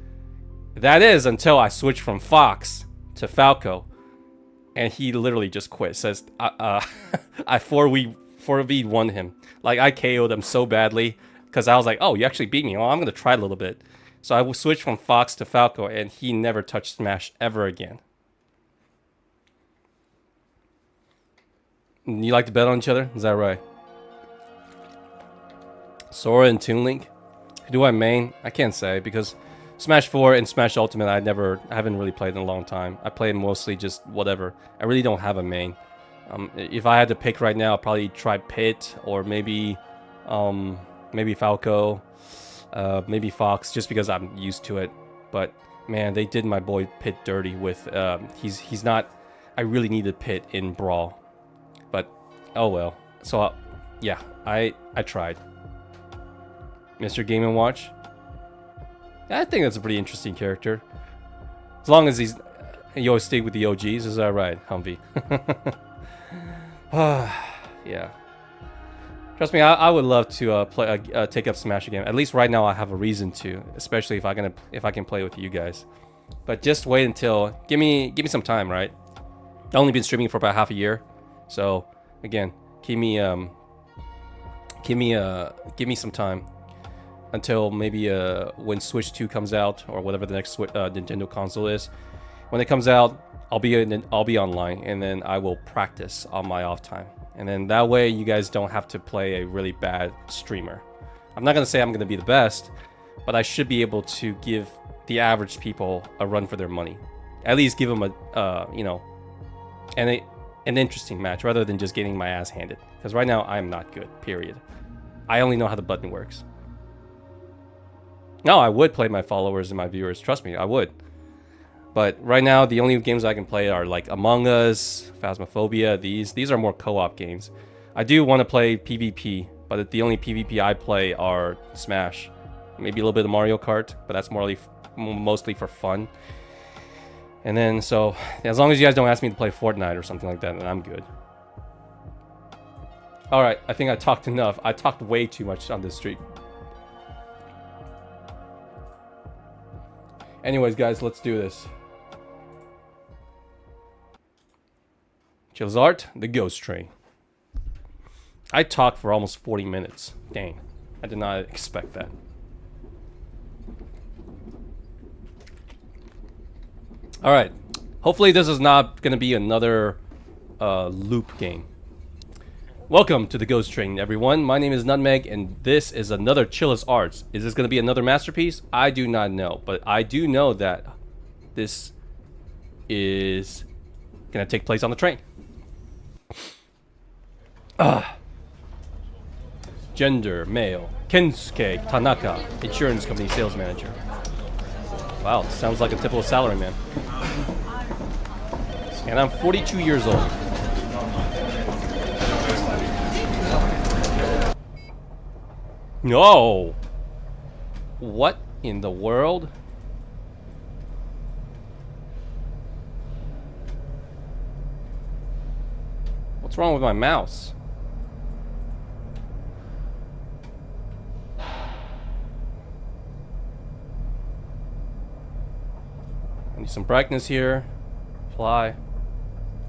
That is until I switched from Fox to Falco, and he literally just quit. Says I 4v1 him. Like, I KO'd him so badly because I was like, oh, you actually beat me. Well, I'm gonna try a little bit. So I switched from Fox to Falco, and he never touched Smash ever again. You like to bet on each other? Is that right? Sora and Toon Link? Who do I main? I can't say, because Smash 4 and Smash Ultimate I haven't really played in a long time. I play mostly just whatever. I really don't have a main. If I had to pick right now, I'd probably try Pit or maybe Falco, maybe Fox, just because I'm used to it. But man, they did my boy Pit dirty with he's not. I really needed Pit in Brawl, but oh well. So yeah, I tried. Mr. Game & Watch. I think that's a pretty interesting character. As long as you always stick with the OGs, is that right, Humvee? Yeah. Trust me, I would love to take up Smash again. At least right now, I have a reason to, especially if I can play with you guys. But just wait until give me some time, right? I've only been streaming for about half a year, so again, give me some time until maybe when Switch 2 comes out or whatever the next Nintendo console is. When it comes out, I'll be online, and then I will practice on my off time. And then that way you guys don't have to play a really bad streamer. I'm not gonna say I'm gonna be the best, but I should be able to give the average people a run for their money. At least give them an interesting match rather than just getting my ass handed. Because right now I'm not good. Period. I only know how the button works. No, I would play my followers and my viewers. Trust me, I would. But right now, the only games I can play are like Among Us, Phasmophobia. These are more co-op games. I do want to play PvP, but the only PvP I play are Smash. Maybe a little bit of Mario Kart, but that's mostly for fun. And then, so, as long as you guys don't ask me to play Fortnite or something like that, then I'm good. Alright, I think I talked enough. I talked way too much on this stream. Anyways, guys, let's do this. Chilla's Art, the Ghost Train. I talked for almost 40 minutes. Dang. I did not expect that. Alright. Hopefully this is not going to be another loop game. Welcome to the Ghost Train, everyone. My name is Nutmeg, and this is another Chilla's Arts. Is this going to be another masterpiece? I do not know, but I do know that this is going to take place on the train. Gender, male. Kensuke Tanaka, insurance company sales manager. Wow, sounds like a typical salaryman. And I'm 42 years old. No! What in the world? What's wrong with my mouse? I need some brightness here. Apply.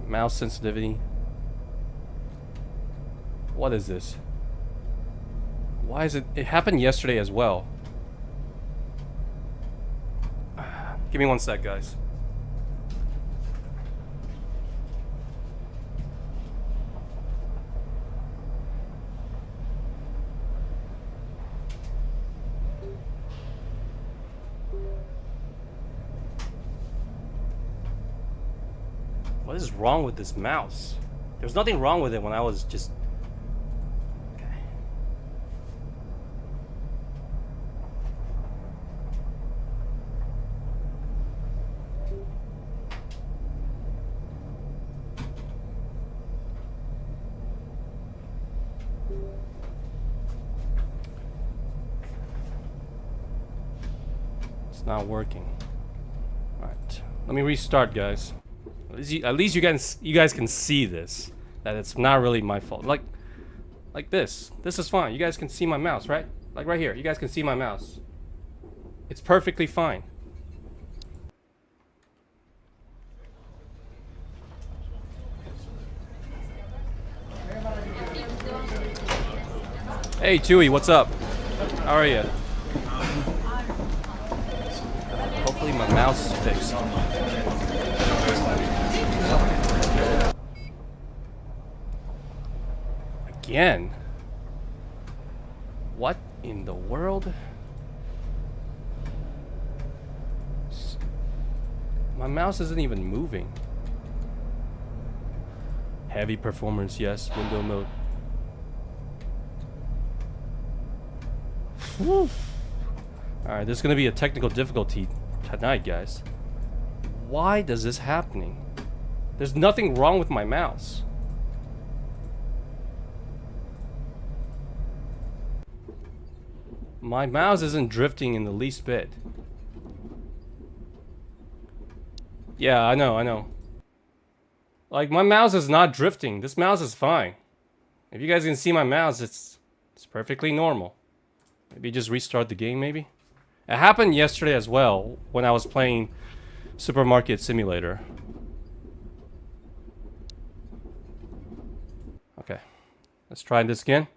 Mouse sensitivity. What is this? Why is it? It happened yesterday as well. Give me one sec, guys. What is wrong with this mouse? There's nothing wrong with it when I was just... Okay. It's not working. All right, let me restart, guys. At least you guys can see this, that it's not really my fault. Like this. This is fine. You guys can see my mouse, right? Like right here. You guys can see my mouse. It's perfectly fine. Hey Chewy, what's up? How are you? Hopefully my mouse is fixed. Again? What in the world? My mouse isn't even moving. Heavy performance, yes. Window mode. Alright, this is gonna be a technical difficulty tonight, guys. Why does this happening? There's nothing wrong with my mouse. My mouse isn't drifting in the least bit. Yeah, I know. Like, my mouse is not drifting. This mouse is fine. If you guys can see my mouse, it's perfectly normal. Maybe just restart the game, maybe? It happened yesterday as well, when I was playing Supermarket Simulator. Okay. Let's try this again.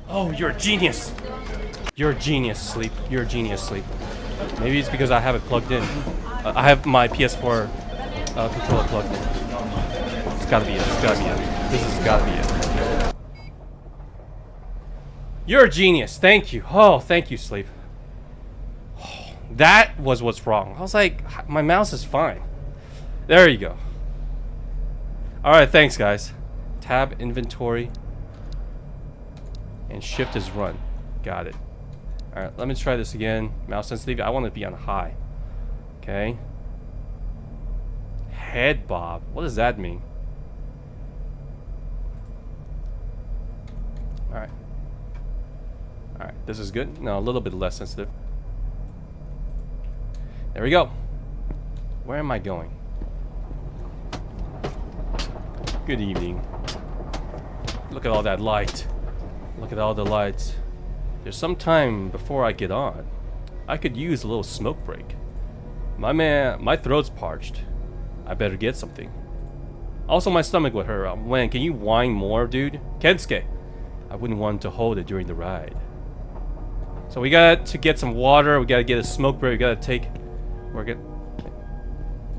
Oh, you're a genius! You're a genius, Sleep. You're a genius, Sleep. Maybe it's because I have it plugged in. I have my PS4 controller plugged in. It's gotta be it. It's gotta be it. This has gotta be it. You're a genius. Thank you. Oh, thank you, Sleep. Oh, that was what's wrong. I was like, my mouse is fine. There you go. Alright, thanks, guys. Tab inventory. And shift is run. Got it. Alright, let me try this again. Mouse sensitivity. I want to be on high. Okay. Head bob. What does that mean? Alright. Alright, this is good. No, a little bit less sensitive. There we go. Where am I going? Good evening. Look at all that light. Look at all the lights. There's some time before I get on. I could use a little smoke break. My throat's parched. I better get something. Also, my stomach would hurt. Man, can you whine more, dude? Kensuke. I wouldn't want to hold it during the ride. So we got to get some water. We gotta get a smoke break. We gotta take.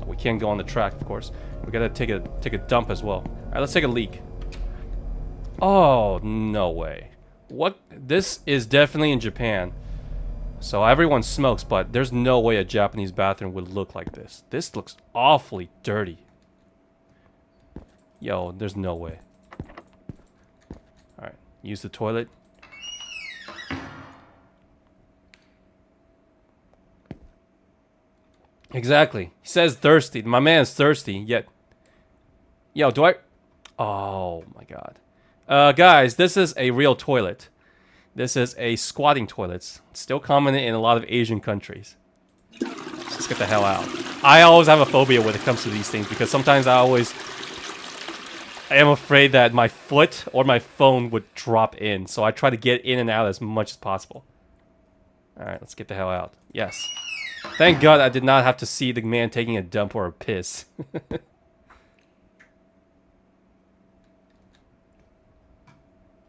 We can't go on the track, of course. We gotta take a dump as well. All right, let's take a leak. Oh, no way. What? This is definitely in Japan. So everyone smokes, but there's no way a Japanese bathroom would look like this. This looks awfully dirty. Yo, there's no way. Alright, use the toilet. Exactly. He says thirsty. My man's thirsty, yet... Yo, do I... Oh, my God. Guys, this is a real toilet. This is a squatting toilet. Still common in a lot of Asian countries. Let's get the hell out. I always have a phobia when it comes to these things because sometimes I am afraid that my foot or my phone would drop in. So I try to get in and out as much as possible. Alright, let's get the hell out. Yes. Thank God I did not have to see the man taking a dump or a piss.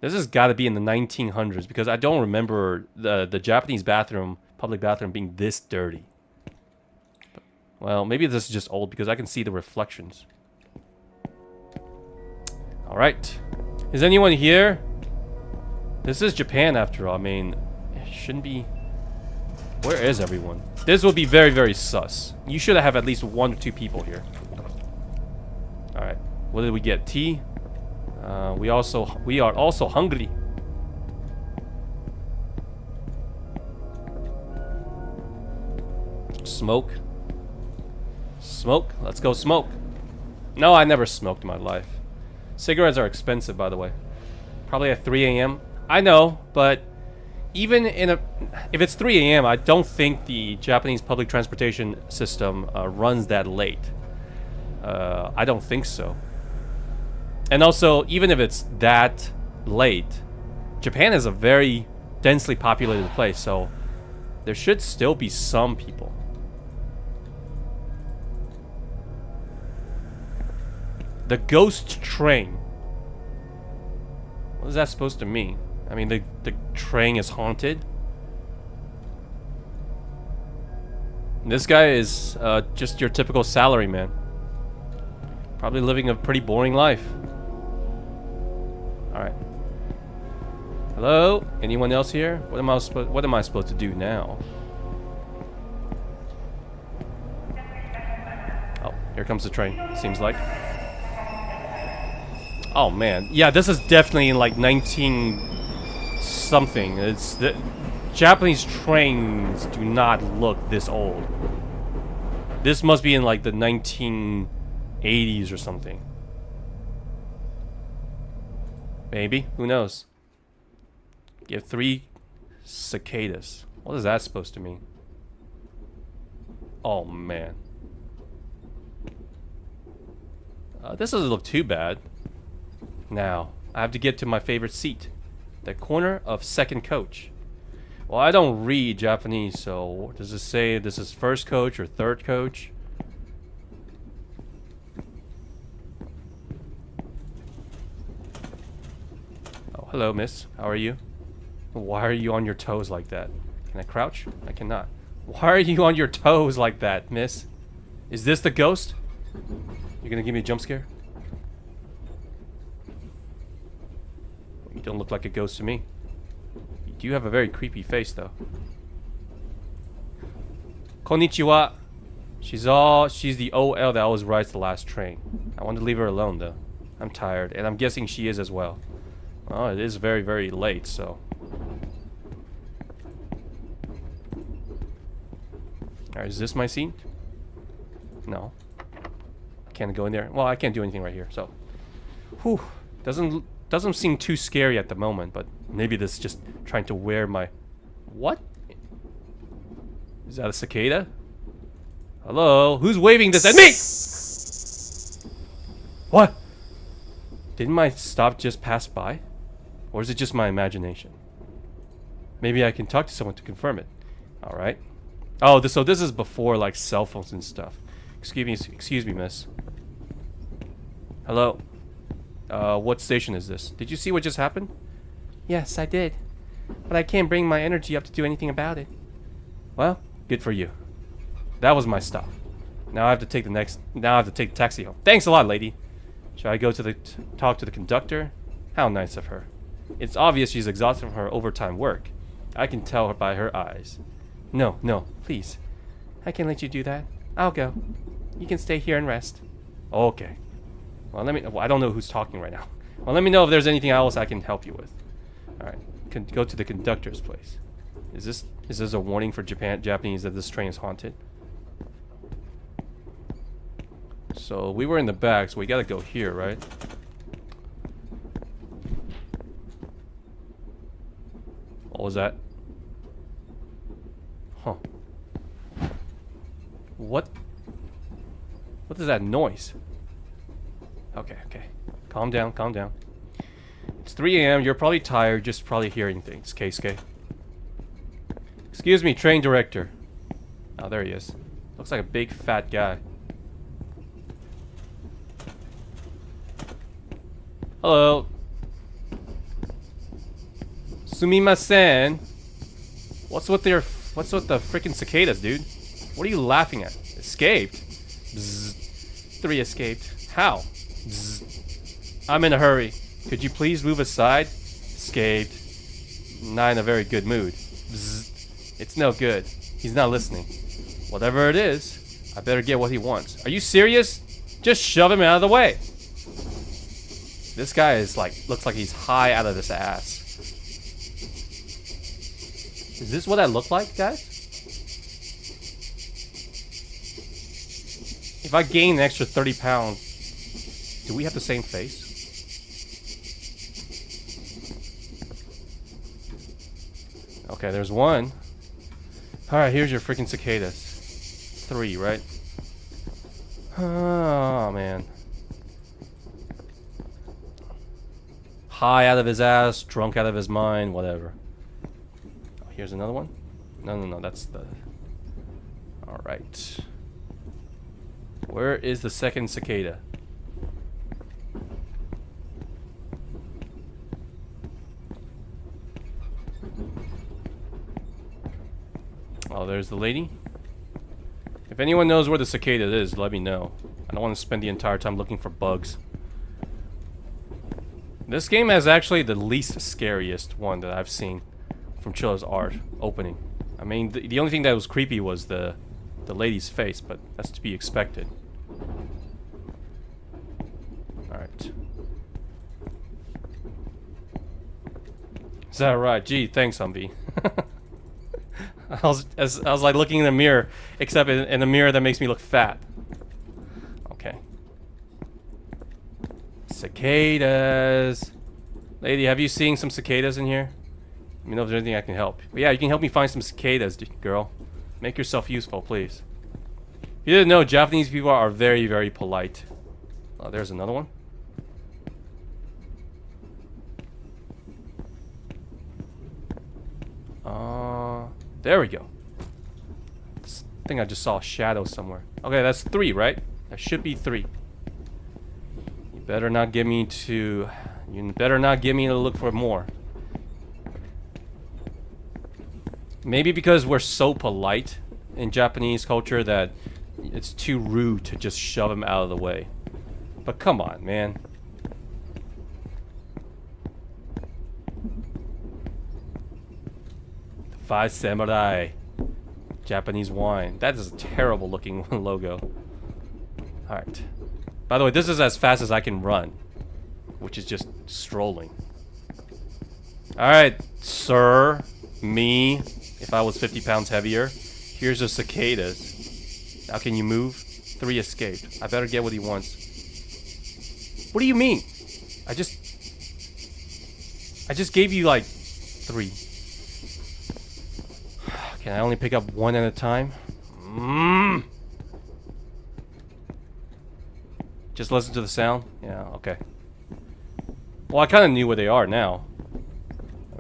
This has got to be in the 1900s because I don't remember the Japanese bathroom, public bathroom, being this dirty. But, well, maybe this is just old because I can see the reflections. All right. Is anyone here? This is Japan after all. I mean, it shouldn't be... Where is everyone? This would be very, very sus. You should have at least 1 or 2 people here. All right. What did we get? Tea? We are also hungry. Smoke. Smoke. Let's go smoke. No, I never smoked in my life. Cigarettes are expensive, by the way. Probably at 3 a.m. I know, but even if it's 3 a.m., I don't think the Japanese public transportation system runs that late. I don't think so. And also, even if it's that late, Japan is a very densely populated place, so there should still be some people. The ghost train. What is that supposed to mean? I mean, the train is haunted? This guy is just your typical salaryman. Probably living a pretty boring life. Alright. Hello? Anyone else here? What am I supposed to do now? Here comes the train, seems like. Oh man, yeah, this is definitely in like 19 something. It's the Japanese trains do not look this old. This must be in like the 1980s or something. Maybe, who knows? You have 3 cicadas. What is that supposed to mean? Oh man. This doesn't look too bad. Now, I have to get to my favorite seat. The corner of second coach. Well, I don't read Japanese, so does it say this is first coach or third coach? Oh, hello, miss. How are you? Why are you on your toes like that? Can I crouch? I cannot. Why are you on your toes like that, miss? Is this the ghost? You're gonna give me a jump scare? You don't look like a ghost to me. You do have a very creepy face, though. Konnichiwa. She's the OL that always rides the last train. I want to leave her alone, though. I'm tired, and I'm guessing she is as well. Oh, it is very, very late, so... Alright, is this my seat? No. Can't go in there. Well, I can't do anything right here, so... Whew. Doesn't seem too scary at the moment, but maybe this is just trying to wear my... What? Is that a cicada? Hello? Who's waving this at me? What? Didn't my stop just pass by? Or is it just my imagination? Maybe I can talk to someone to confirm it. Alright. Oh, so this is before, like, cell phones and stuff. Excuse me, miss. Hello? What station is this? Did you see what just happened? Yes, I did. But I can't bring my energy up to do anything about it. Well, good for you. That was my stop. Now I have to take the taxi home. Thanks a lot, lady. Shall I go to talk to the conductor? How nice of her. It's obvious she's exhausted from her overtime work. I can tell her by her eyes. No, please. I can't let you do that. I'll go. You can stay here and rest. Okay. Well, I don't know who's talking right now. Well, let me know if there's anything else I can help you with. Alright. Go to the conductor's place. Is this a warning for Japanese that this train is haunted? So, we were in the back, so we gotta go here, right? What was that? Huh. What is that noise? Okay. Calm down. It's 3 a.m. You're probably tired, just probably hearing things. Keisuke. Excuse me, train director. Oh, there he is. Looks like a big fat guy. Hello. Sumimasen. What's with the freaking cicadas, dude? What are you laughing at? Escaped? Bzz. 3 escaped. How? Bzz. I'm in a hurry. Could you please move aside? Escaped. Not in a very good mood. Bzz. It's no good. He's not listening. Whatever it is, I better get what he wants. Are you serious? Just shove him out of the way. This guy is looks like he's high out of his ass. Is this what I look like, guys? If I gain an extra 30 pounds, do we have the same face? Okay, there's one. Alright, here's your freaking cicadas. 3, right? Oh, man. High out of his ass, drunk out of his mind, whatever. Oh, here's another one. No, that's the... Alright. Where is the second cicada? Oh, there's the lady. If anyone knows where the cicada is, let me know. I don't want to spend the entire time looking for bugs. This game has actually the least scariest one that I've seen from Chilla's art opening. I mean, the only thing that was creepy was the lady's face, but that's to be expected. Is that right? Gee, thanks, Humvee. I was like looking in the mirror, except in a mirror that makes me look fat. Okay. Cicadas. Lady, have you seen some cicadas in here? Let me know if there's anything I can help. But yeah, you can help me find some cicadas, girl. Make yourself useful, please. You didn't know Japanese people are very, very polite. Oh, there's another one. There we go. I think I just saw a shadow somewhere. Okay, that's 3, right? That should be 3. You better not get me to... You better not get me to look for more. Maybe because we're so polite in Japanese culture that it's too rude to just shove them out of the way. But come on, man. Five Samurai. Japanese wine. That is a terrible looking logo. Alright. By the way, this is as fast as I can run. Which is just strolling. Alright, sir. Me. If I was 50 pounds heavier. Here's the cicadas. Now can you move? 3 escaped. I better get what he wants. What do you mean? I just gave you like 3. Can I only pick up 1 at a time? Just listen to the sound? Yeah, okay. Well, I kind of knew where they are now.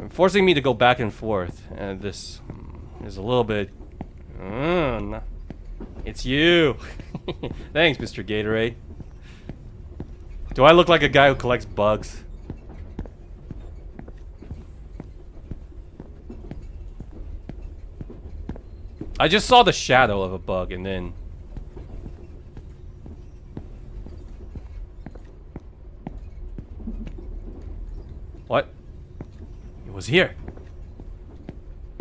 Forcing me to go back and forth. And this is a little bit... It's you! Thanks, Mr. Gatorade. Do I look like a guy who collects bugs? I just saw the shadow of a bug and then... What? It was here.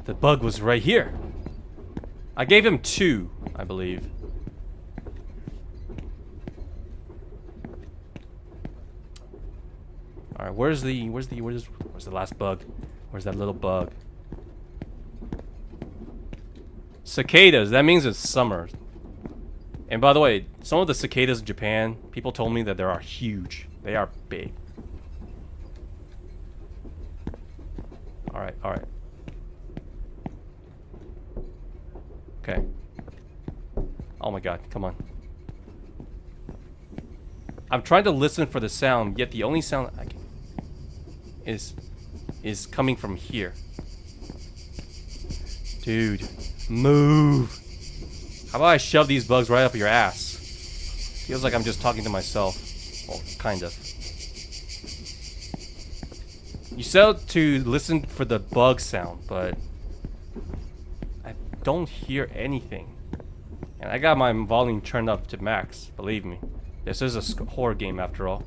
The bug was right here. I gave him 2, I believe. Alright, where's the last bug? Where's that little bug? Cicadas, that means it's summer. And by the way, some of the cicadas in Japan, people told me that they are huge. They are big. Alright, alright. Okay. Oh my god, come on. I'm trying to listen for the sound, yet the only sound I can is coming from here. Dude, move. How about I shove these bugs right up your ass? Feels like I'm just talking to myself. Well, kind of. You said to listen for the bug sound, but I don't hear anything. And I got my volume turned up to max, believe me. This is a horror game after all.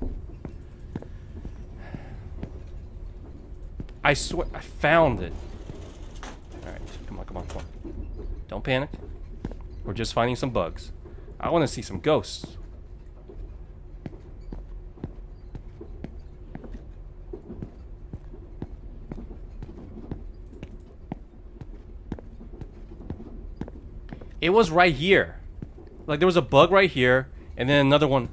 I swear, I found it. Alright, come on, come on, come on. Don't panic. We're just finding some bugs. I want to see some ghosts. It was right here. Like there was a bug right here, and then another one.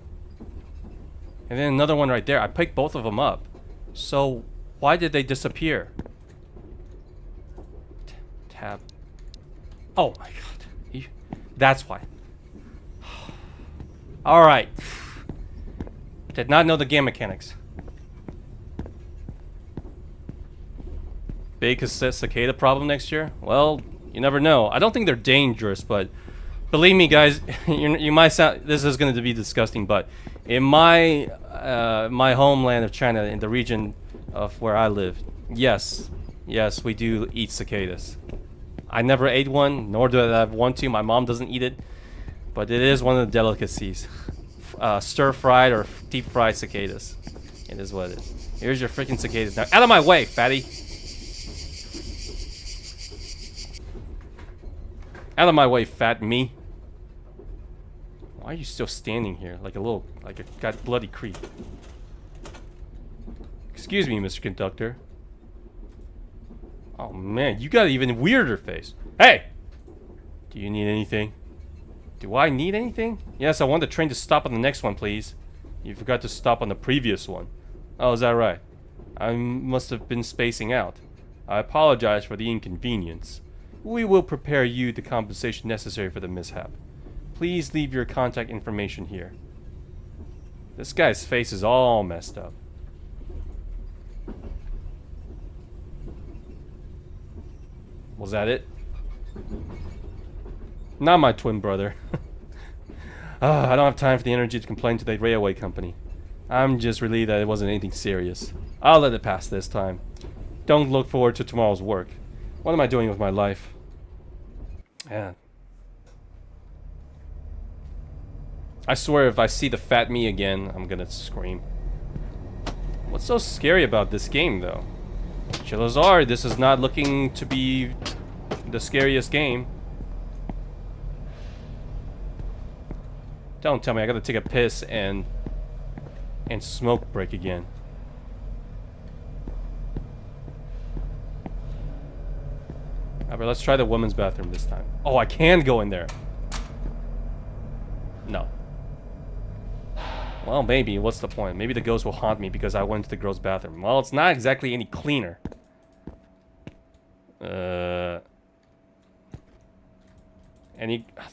And then another one right there. I picked both of them up. So why did they disappear? Tab. Oh my god. That's why. Alright. Did not know the game mechanics. Big cicada problem next year? Well, you never know. I don't think they're dangerous, but believe me, guys, you might sound. This is going to be disgusting, but in my my homeland of China, in the region of where I live, yes, we do eat cicadas. I never ate one, nor do I want to. My mom doesn't eat it, but it is one of the delicacies. Stir-fried or deep-fried cicadas. It is what it is. Here's your freaking cicadas. Now, out of my way, fatty. Out of my way, fat me. Why are you still standing here like a got bloody creep? Excuse me, Mr. Conductor. Oh man, you got an even weirder face. Hey! Do you need anything? Do I need anything? Yes, I want the train to stop on the next one, please. You forgot to stop on the previous one. Oh, is that right? I must have been spacing out. I apologize for the inconvenience. We will prepare you the compensation necessary for the mishap. Please leave your contact information here. This guy's face is all messed up. Was that it? Not my twin brother. I don't have time for the energy to complain to the railway company. I'm just relieved that it wasn't anything serious. I'll let it pass this time. Don't look forward to tomorrow's work. What am I doing with my life? Yeah. I swear if I see the fat me again, I'm gonna scream. What's so scary about this game, though? Chilla, this is not looking to be the scariest game. Don't tell me I gotta take a piss and smoke break again. Alright, let's try the women's bathroom this time. Oh, I can go in there. No. Well, maybe. What's the point? Maybe the ghost will haunt me because I went to the girls' bathroom. Well, it's not exactly any cleaner.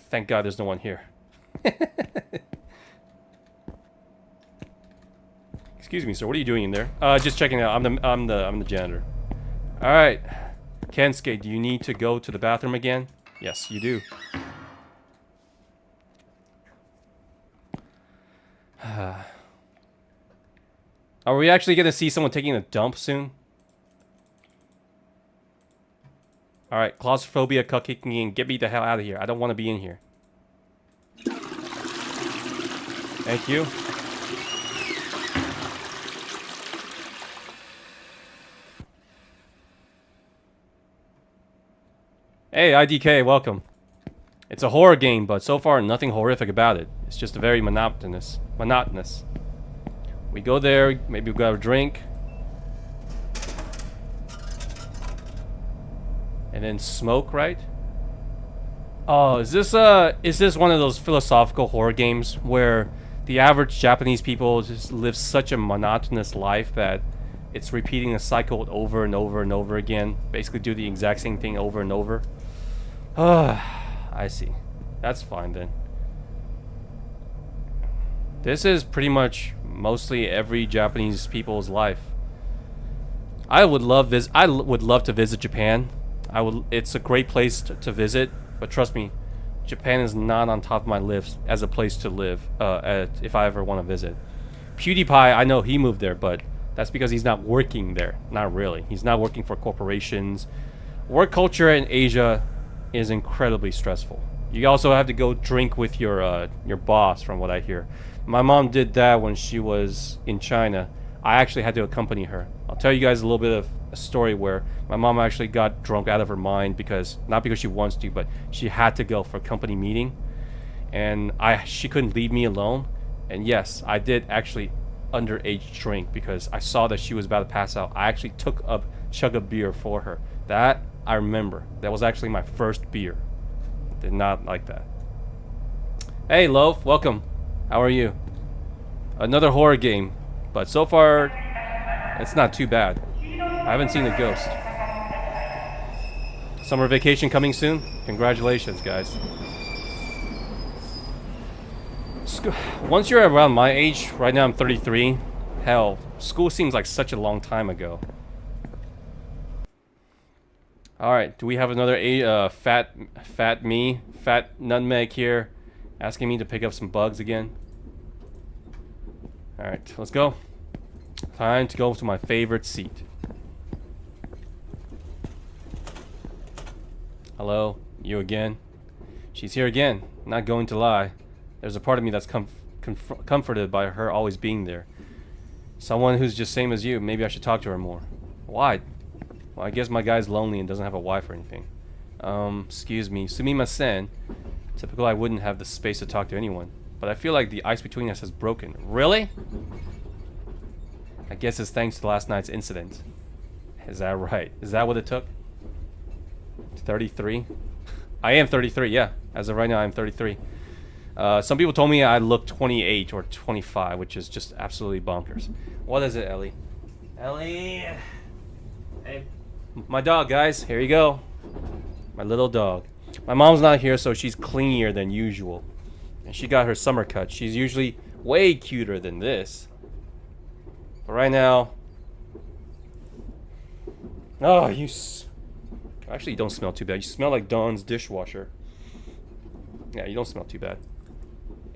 Thank God there's no one here. Excuse me, sir. What are you doing in there? Just checking out. I'm the janitor. All right, Kensuke, do you need to go to the bathroom again? Yes, you do. Are we actually gonna see someone taking a dump soon? All right, claustrophobia, cuck kicking in. Get me the hell out of here. I don't want to be in here. Thank you. Hey, IDK, welcome. It's a horror game, but so far nothing horrific about it. It's just very monotonous. We go there, maybe we grab a drink. And then smoke, right? Oh, is this one of those philosophical horror games where the average Japanese people just live such a monotonous life that it's repeating the cycle over and over and over again? Basically do the exact same thing over and over. I see. That's fine then. This is pretty much mostly every Japanese people's life. I would love to visit Japan. It's a great place to visit, but trust me, Japan is not on top of my list as a place to live if I ever want to visit. PewDiePie, I know he moved there, but that's because he's not working there. Not really. He's not working for corporations. Work culture in Asia is incredibly stressful. You also have to go drink with your boss, from what I hear. My mom did that when she was in China. I actually had to accompany her. I'll tell you guys a little bit of a story where my mom actually got drunk out of her mind not because she wants to, but she had to go for a company meeting, and she couldn't leave me alone. And yes, I did actually underage drink because I saw that she was about to pass out. I actually took a chug of beer for her. That I remember. That was actually my first beer. Did not like that. Hey Loaf, welcome. How are you? Another horror game, but so far it's not too bad. I haven't seen a ghost. Summer vacation coming soon? Congratulations, guys. Once you're around my age, right now I'm 33, hell, school seems like such a long time ago. Alright, do we have another fat nutmeg here asking me to pick up some bugs again? Alright, let's go. Time to go to my favorite seat. Hello, you again? She's here again, not going to lie. There's a part of me that's comforted by her always being there. Someone who's just same as you. Maybe I should talk to her more. Why? Well, I guess my guy's lonely and doesn't have a wife or anything. Excuse me. Sumimasen. Typical I wouldn't have the space to talk to anyone. But I feel like the ice between us has broken. Really? I guess it's thanks to last night's incident. Is that right? Is that what it took? 33. I am 33, yeah. As of right now, I'm 33. Some people told me I look 28 or 25, which is just absolutely bonkers. What is it, Ellie? Ellie! Hey. My dog, guys. Here you go. My little dog. My mom's not here, so she's clingier than usual. And she got her summer cut. She's usually way cuter than this. But right now... Oh, you... Actually, you don't smell too bad. You smell like Dawn's dishwasher. Yeah, you don't smell too bad.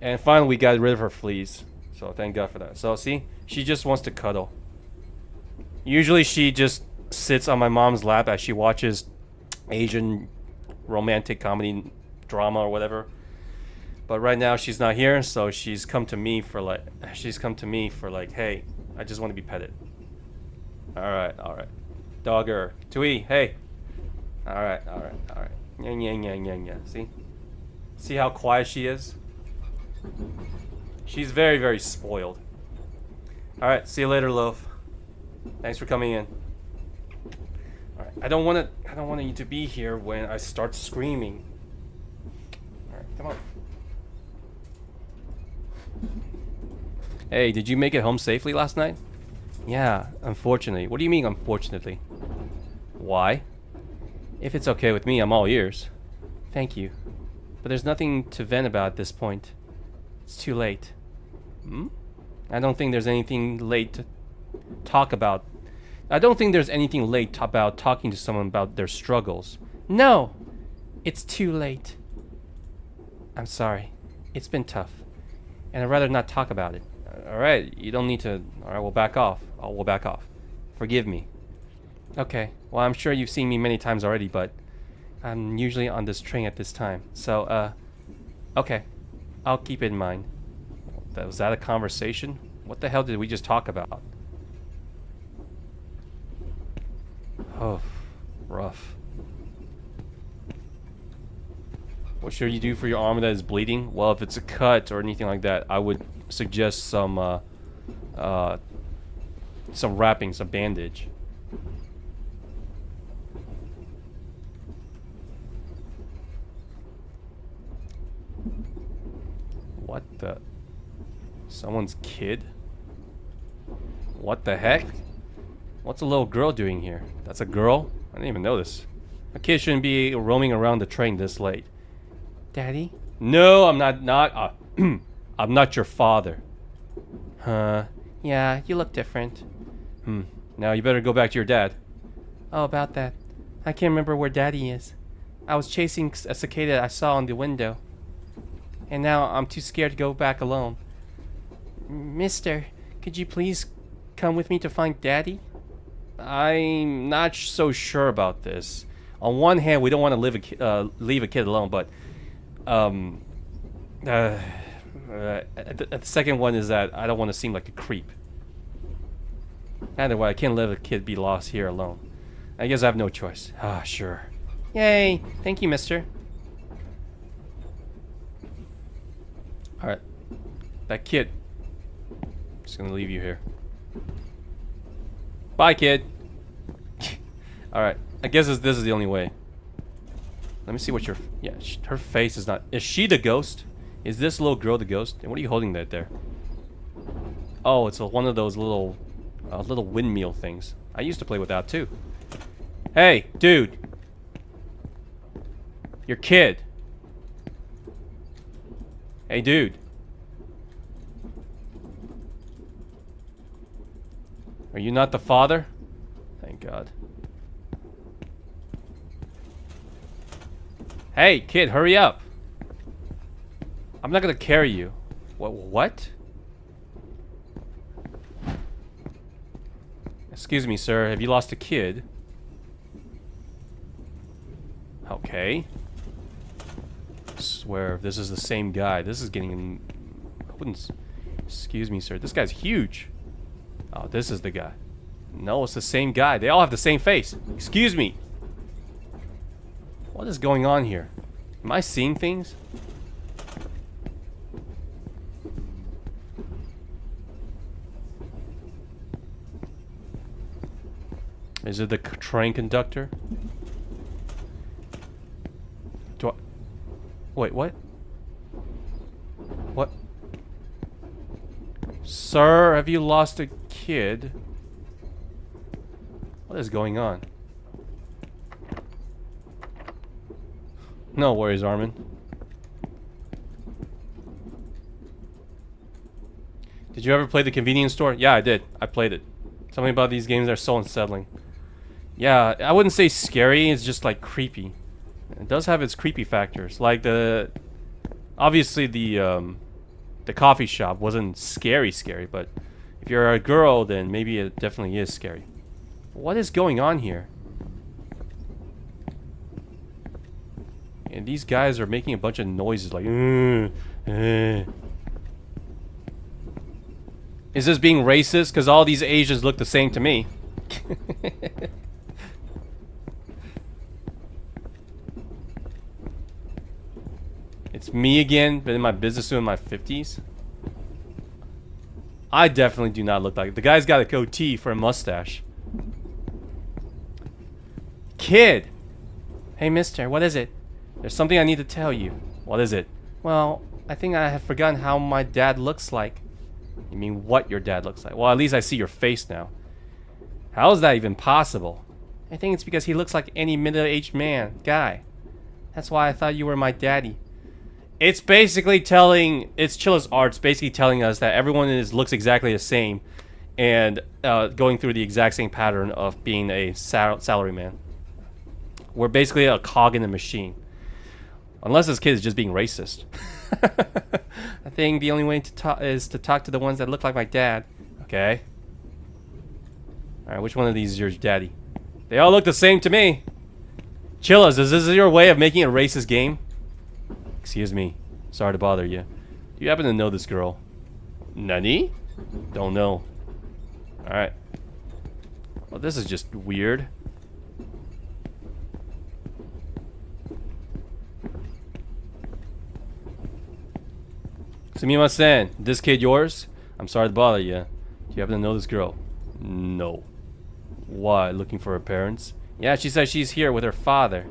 And finally, we got rid of her fleas. So thank God for that. So see, she just wants to cuddle. Usually she just sits on my mom's lap as she watches Asian romantic comedy drama or whatever. But right now she's not here, so she's come to me for like, hey, I just want to be petted. Alright. Dogger. Tui, hey. Alright. Yeah. See how quiet she is? She's very, very spoiled. Alright, see you later, love. Thanks for coming in. Alright, I don't want you to be here when I start screaming. Alright, come on. Hey, did you make it home safely last night? Yeah, unfortunately. What do you mean, unfortunately? Why? If it's okay with me, I'm all ears. Thank you. But there's nothing to vent about at this point. It's too late. I don't think there's anything late to talk about. I don't think there's anything late about talking to someone about their struggles. No! It's too late. I'm sorry. It's been tough. And I'd rather not talk about it. Alright, you don't need to... Alright, we'll back off. We'll back off. Forgive me. Okay, well, I'm sure you've seen me many times already, but I'm usually on this train at this time. So, okay. I'll keep it in mind. Was that a conversation? What the hell did we just talk about? Oh, rough. What should you do for your arm that is bleeding? Well, if it's a cut or anything like that, I would suggest some wrapping, some bandage. What the? Someone's kid? What the heck? What's a little girl doing here? That's a girl? I didn't even notice. A kid shouldn't be roaming around the train this late. Daddy? No, I'm not I'm not your father. Huh? Yeah, you look different. Now you better go back to your dad. Oh, about that. I can't remember where Daddy is. I was chasing a cicada I saw in the window. And now I'm too scared to go back alone. Mister, could you please come with me to find Daddy? I'm not so sure about this. On one hand, we don't want to leave a kid alone, but the second one is that I don't want to seem like a creep. Either way, I can't let a kid be lost here alone. I guess I have no choice. Ah, sure. Yay! Thank you, mister. Alright. That kid. Just gonna leave you here. Bye, kid. Alright. I guess this is the only way. Let me see what your... Yeah, her face is not... Is she the ghost? Is this little girl the ghost? And what are you holding there? Oh, it's one of those little windmill things. I used to play with that too. Hey, dude. Your kid. Hey, dude. Are you not the father? Thank God. Hey, kid, hurry up. I'm not gonna carry you. What? Excuse me, sir. Have you lost a kid? Okay. I swear, if this is the same guy, this is getting in... I wouldn't... Excuse me, sir. This guy's huge. Oh, this is the guy. No, it's the same guy. They all have the same face. Excuse me. What is going on here? Am I seeing things? Is it the train conductor? Wait, what? What? Sir, have you lost a kid? What is going on? No worries, Armin. Did you ever play the convenience store? Yeah, I did. I played it. Something about these games are so unsettling. Yeah, I wouldn't say scary, it's just like creepy. It does have its creepy factors. Like obviously the coffee shop wasn't scary, but if you're a girl, then maybe it definitely is scary. What is going on here? And these guys are making a bunch of noises like Is this being racist? Because all these Asians look the same to me. It's me again, but in my business suit in my 50s. I definitely do not look like it. The guy's got a goatee for a mustache. Kid! Hey mister, what is it? There's something I need to tell you. What is it? Well, I think I have forgotten how my dad looks like. You mean what your dad looks like? Well, at least I see your face now. How is that even possible? I think it's because he looks like any middle-aged guy. That's why I thought you were my daddy. It's basically telling, it's Chilla's arts basically telling us that everyone looks exactly the same and going through the exact same pattern of being a salaryman. We're basically a cog in the machine. Unless this kid is just being racist. I think the only way to talk is to talk to the ones that look like my dad. Okay. Alright, which one of these is your daddy? They all look the same to me. Chillas, is this your way of making a racist game? Excuse me. Sorry to bother you. Do you happen to know this girl? Nani? Don't know. Alright. Well, this is just weird. Sumimasen, this kid yours? I'm sorry to bother you. Do you happen to know this girl? No. Why, looking for her parents? Yeah, she says she's here with her father.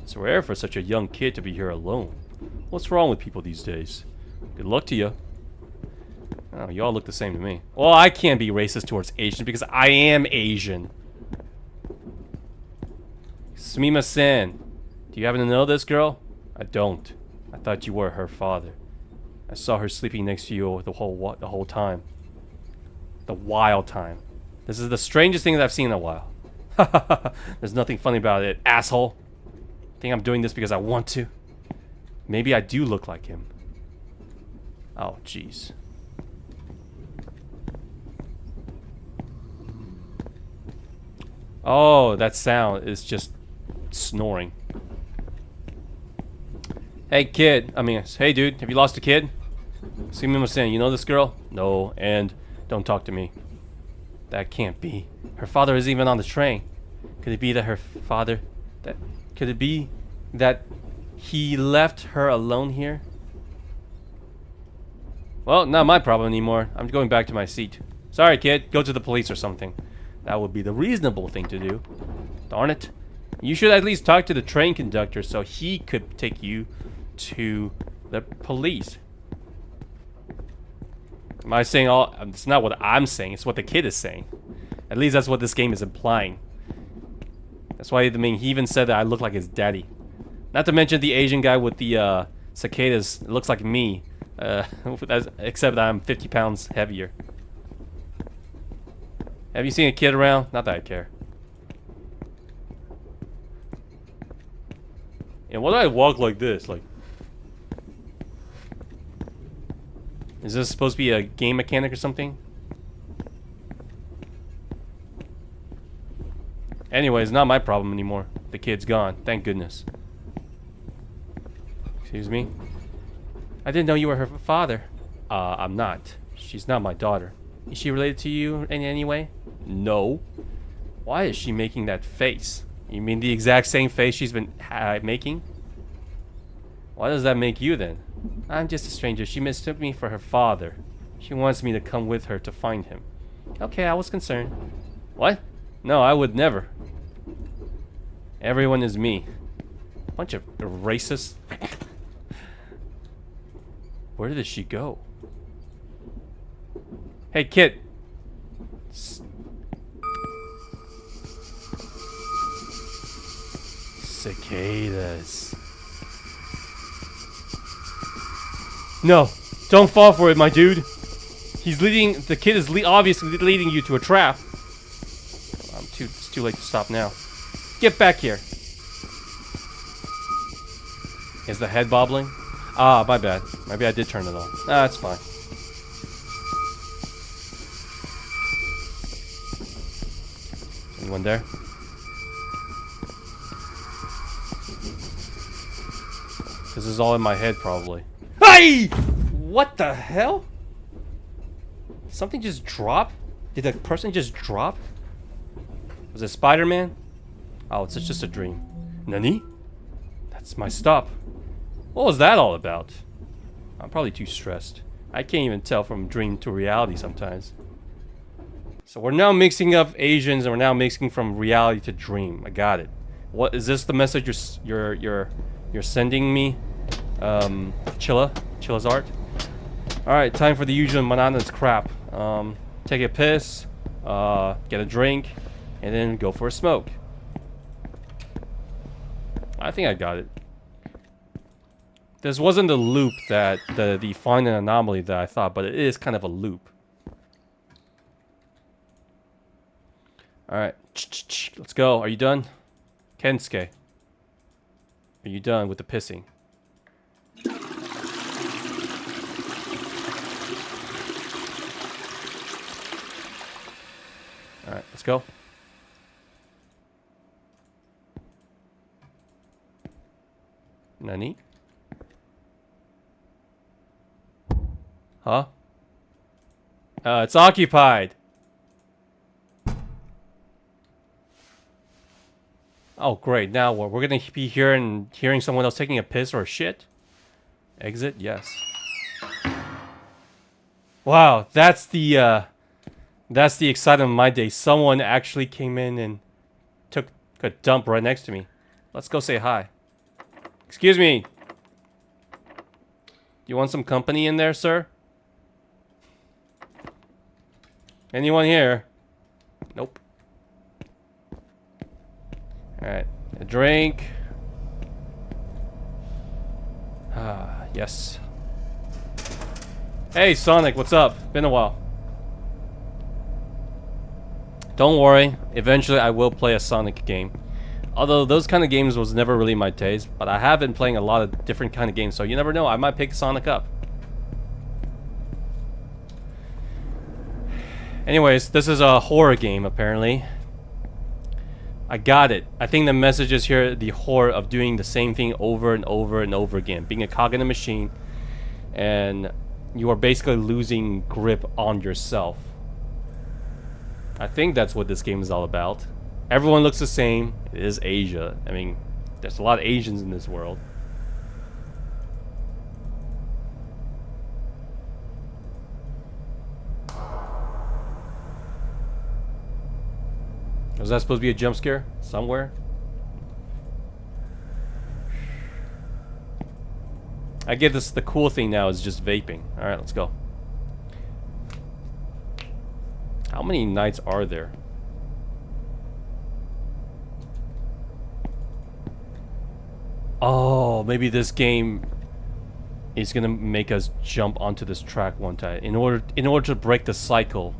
It's rare for such a young kid to be here alone. What's wrong with people these days? Good luck to you. Oh, you all look the same to me. Well, I can't be racist towards Asians because I am Asian. Sumimasen, do you happen to know this girl? I don't. I thought you were her father. I saw her sleeping next to you the whole time. The wild time. This is the strangest thing that I've seen in a while. There's nothing funny about it, asshole. I think I'm doing this because I want to. Maybe I do look like him. Oh, jeez. Oh, that sound is just snoring. Hey kid, hey dude, have you lost a kid? Sumimasen, you know this girl? No, and don't talk to me. That can't be. Her father isn't even on the train. Could it be that could it be that he left her alone here? Well, not my problem anymore. I'm going back to my seat. Sorry kid, go to the police or something. That would be the reasonable thing to do. Darn it. You should at least talk to the train conductor so he could take you to the police. Am I saying all? It's not what I'm saying, it's what the kid is saying. At least that's what this game is implying. That's why he even said that I look like his daddy. Not to mention the Asian guy with the cicadas. It looks like me. Except that I'm 50 pounds heavier. Have you seen a kid around? Not that I care. And why do I walk like this? Like, is this supposed to be a game mechanic or something? Anyway, it's not my problem anymore. The kid's gone. Thank goodness. Excuse me? I didn't know you were her father. I'm not. She's not my daughter. Is she related to you in any way? No. Why is she making that face? You mean the exact same face she's been making? Why does that make you then? I'm just a stranger. She mistook me for her father. She wants me to come with her to find him. Okay, I was concerned. What? No, I would never. Everyone is me. Bunch of racists. Where did she go? Hey, kid. Cicadas. No, don't fall for it, my dude. He's leading. The kid is obviously leading you to a trap. It's too late to stop now. Get back here. Is the head bobbling? Ah, my bad. Maybe I did turn it on. Ah, that's fine. Anyone there? This is all in my head, probably. Hey! What the hell? Something just drop? Did that person just drop? Was it Spider-Man? Oh, it's just a dream. Nani? That's my stop. What was that all about? I'm probably too stressed. I can't even tell from dream to reality sometimes. So we're now mixing up Asians, and we're now mixing from reality to dream. I got it. What is this? The message you're sending me? Chilla's art. All right, time for the usual monotonous crap. Take a piss, get a drink, and then go for a smoke. I think I got it. This wasn't the loop that the find an anomaly that I thought, but it is kind of a loop. Alright, let's go. Are you done? Kensuke, are you done with the pissing? Alright, let's go. Nani? Huh? It's occupied. Oh, great. Now what? We're gonna be hearing someone else taking a piss or a shit? Exit? Yes. Wow, that's the excitement of my day. Someone actually came in and took a dump right next to me. Let's go say hi. Excuse me. You want some company in there, sir? Anyone here? Nope. Alright, a drink. Ah, yes. Hey, Sonic, what's up? Been a while. Don't worry, eventually I will play a Sonic game. Although those kind of games was never really my taste, but I have been playing a lot of different kind of games, so you never know, I might pick Sonic up. Anyways, this is a horror game, apparently. I got it. I think the message is here, the horror of doing the same thing over and over and over again. Being a cog in a machine, and you are basically losing grip on yourself. I think that's what this game is all about. Everyone looks the same. It is Asia. I mean, there's a lot of Asians in this world. Was that supposed to be a jump scare? Somewhere? I get this, the cool thing now is just vaping. Alright, let's go. How many nights are there? Oh, maybe this game is gonna make us jump onto this track one time. In order to break the cycle,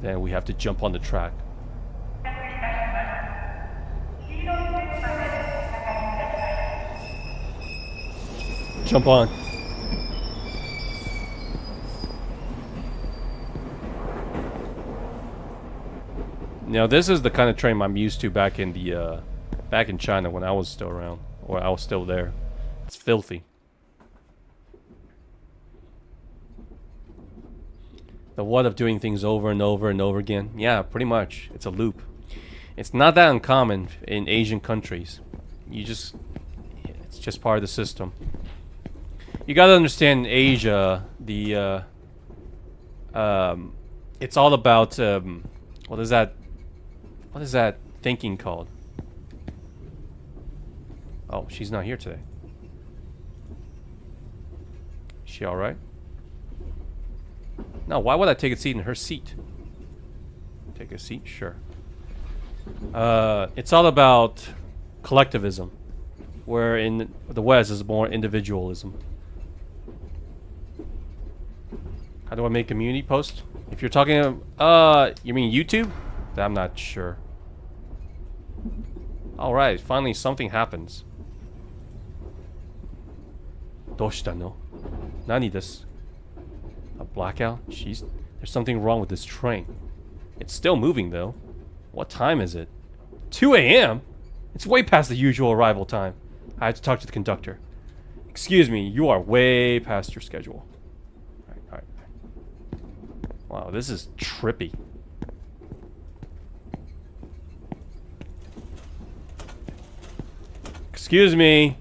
then we have to jump on the track. Jump on. Now this is the kind of train I'm used to back in the back in China when I was still around, or I was still there. It's filthy. The what of doing things over and over and over again. Yeah, pretty much. It's a loop. It's not that uncommon in Asian countries. It's just part of the system. You gotta understand in Asia, it's all about, what is that thinking called? Oh, she's not here today. she alright? No, why would I take a seat in her seat? Take a seat? Sure. It's all about collectivism, where in the West is more individualism. How do I make community post? If you're talking, you mean YouTube? I'm not sure. Alright, finally something happens. どうしたの? Nani desu? A blackout? Jeez, there's something wrong with this train. It's still moving though. What time is it? 2 a.m.? It's way past the usual arrival time. I have to talk to the conductor. Excuse me, you are way past your schedule. Alright. Wow, this is trippy. Excuse me.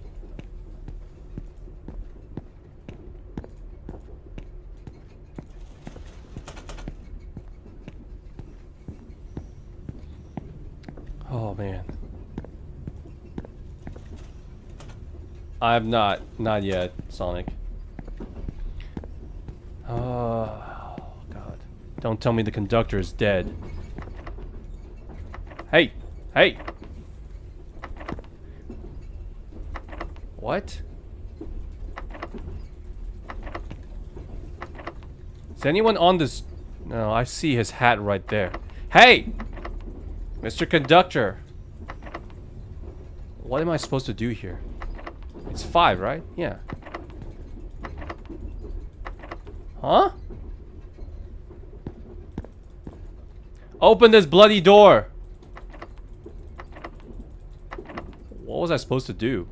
Oh man. I'm not yet, Sonic. Oh god. Don't tell me the conductor is dead. Hey! Hey! What? Is anyone on this? No, I see his hat right there. Hey! Mr. Conductor! What am I supposed to do here? It's 5, right? Yeah. Huh? Open this bloody door! What was I supposed to do?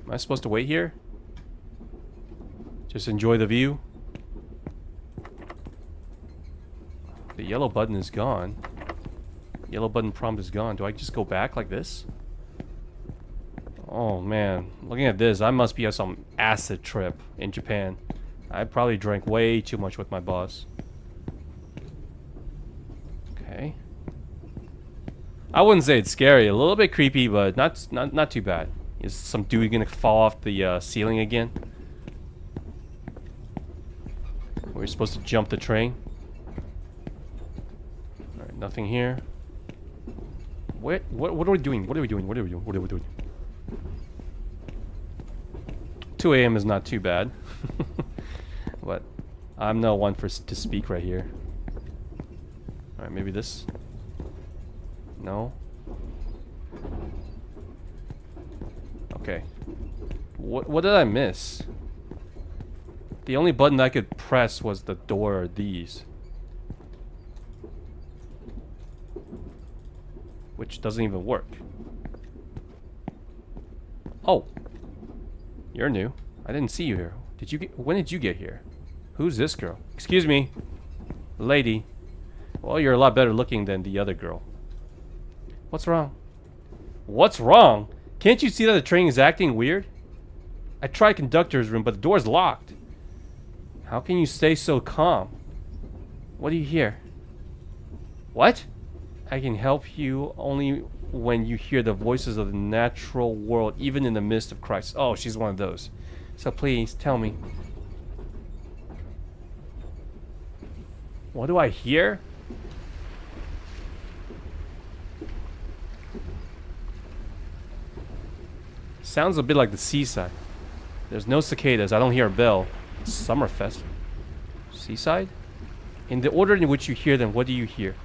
Am I supposed to wait here? Just enjoy the view? The yellow button is gone. Yellow button prompt is gone. Do I just go back like this? Oh man, looking at this, I must be on some acid trip in Japan. I probably drank way too much with my boss. Okay. I wouldn't say it's scary. A little bit creepy, but not too bad. Is some dude gonna fall off the ceiling again? We're supposed to jump the train. Alright, nothing here. What are we doing? What are we doing? What are we doing? What are we doing? 2 a.m. is not too bad. But I'm no one to speak right here. Alright, maybe this? No? Okay. What did I miss? The only button I could press was the door or these. Which doesn't even work. Oh. You're new. I didn't see you here. When did you get here? Who's this girl? Excuse me. Lady. Well, you're a lot better looking than the other girl. What's wrong? What's wrong? Can't you see that the train is acting weird? I tried conductor's room, but the door's locked. How can you stay so calm? What do you hear? What? I can help you only when you hear the voices of the natural world, even in the midst of Christ. Oh, she's one of those. So please, tell me. What do I hear? Sounds a bit like the seaside. There's no cicadas. I don't hear a bell. Summerfest. Seaside? In the order in which you hear them, what do you hear?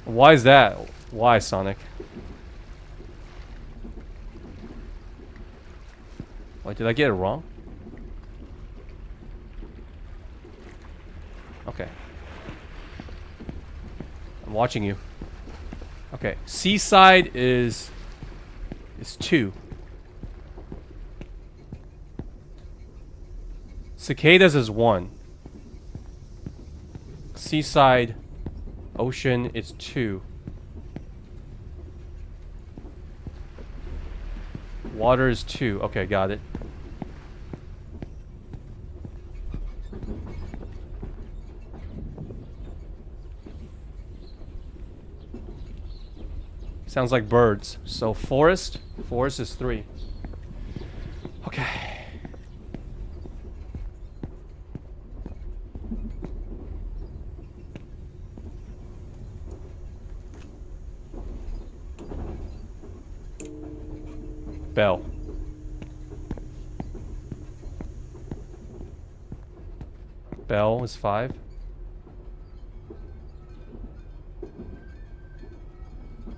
Why is that? Why, Sonic? Wait, did I get it wrong? Okay. I'm watching you. Okay. Seaside is 2. Cicadas is 1. Seaside, ocean is 2. Water is 2. Okay, got it. Sounds like birds. So forest. Forest is 3. Okay. Bell. Bell is 5.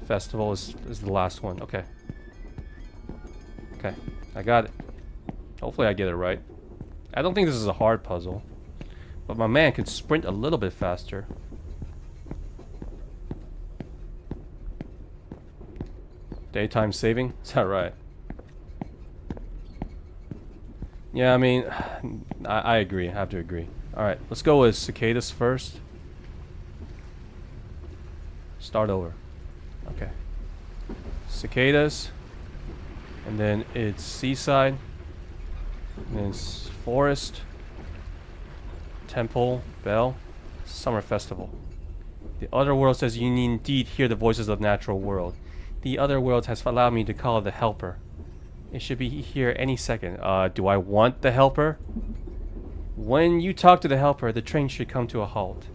Festival is the last one. Okay. Okay. I got it. Hopefully I get it right. I don't think this is a hard puzzle. But my man can sprint a little bit faster. Daytime saving? Is that right? Yeah, I mean, I agree. I have to agree. Alright, let's go with cicadas first. Start over. Okay. Cicadas. And then it's seaside. And then it's forest. Temple. Bell. Summer festival. The other world says you need indeed hear the voices of the natural world. The other world has allowed me to call the helper. It should be here any second. Do I want the helper? When you talk to the helper, the train should come to a halt.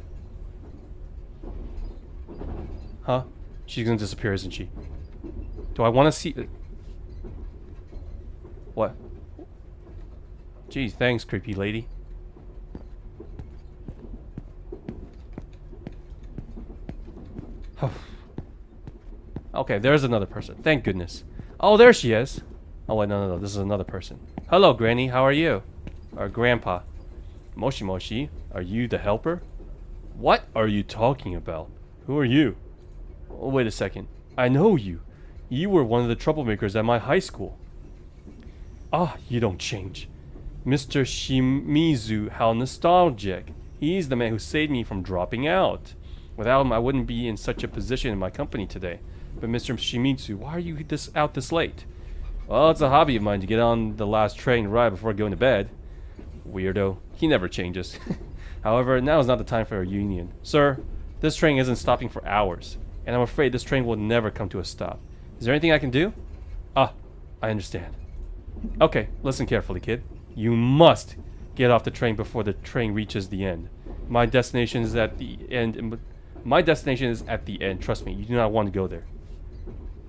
Huh? She's gonna disappear, isn't she? Do I want to see... What? Geez, thanks, creepy lady. Okay, there's another person. Thank goodness. Oh, there she is. Oh, wait, no. This is another person. Hello, Granny. How are you? Or Grandpa. Moshi Moshi, are you the helper? What are you talking about? Who are you? Oh, wait a second. I know you. You were one of the troublemakers at my high school. Ah, you don't change. Mr. Shimizu, how nostalgic. He's the man who saved me from dropping out. Without him, I wouldn't be in such a position in my company today. But Mr. Shimizu, why are you out this late? Well, it's a hobby of mine to get on the last train right before going to bed. Weirdo. He never changes. However, now is not the time for a reunion. Sir, this train isn't stopping for hours. And I'm afraid this train will never come to a stop. Is there anything I can do? Ah, I understand. Okay, listen carefully, kid. You must get off the train before the train reaches the end. My destination is at the end. My destination is at the end. Trust me, you do not want to go there.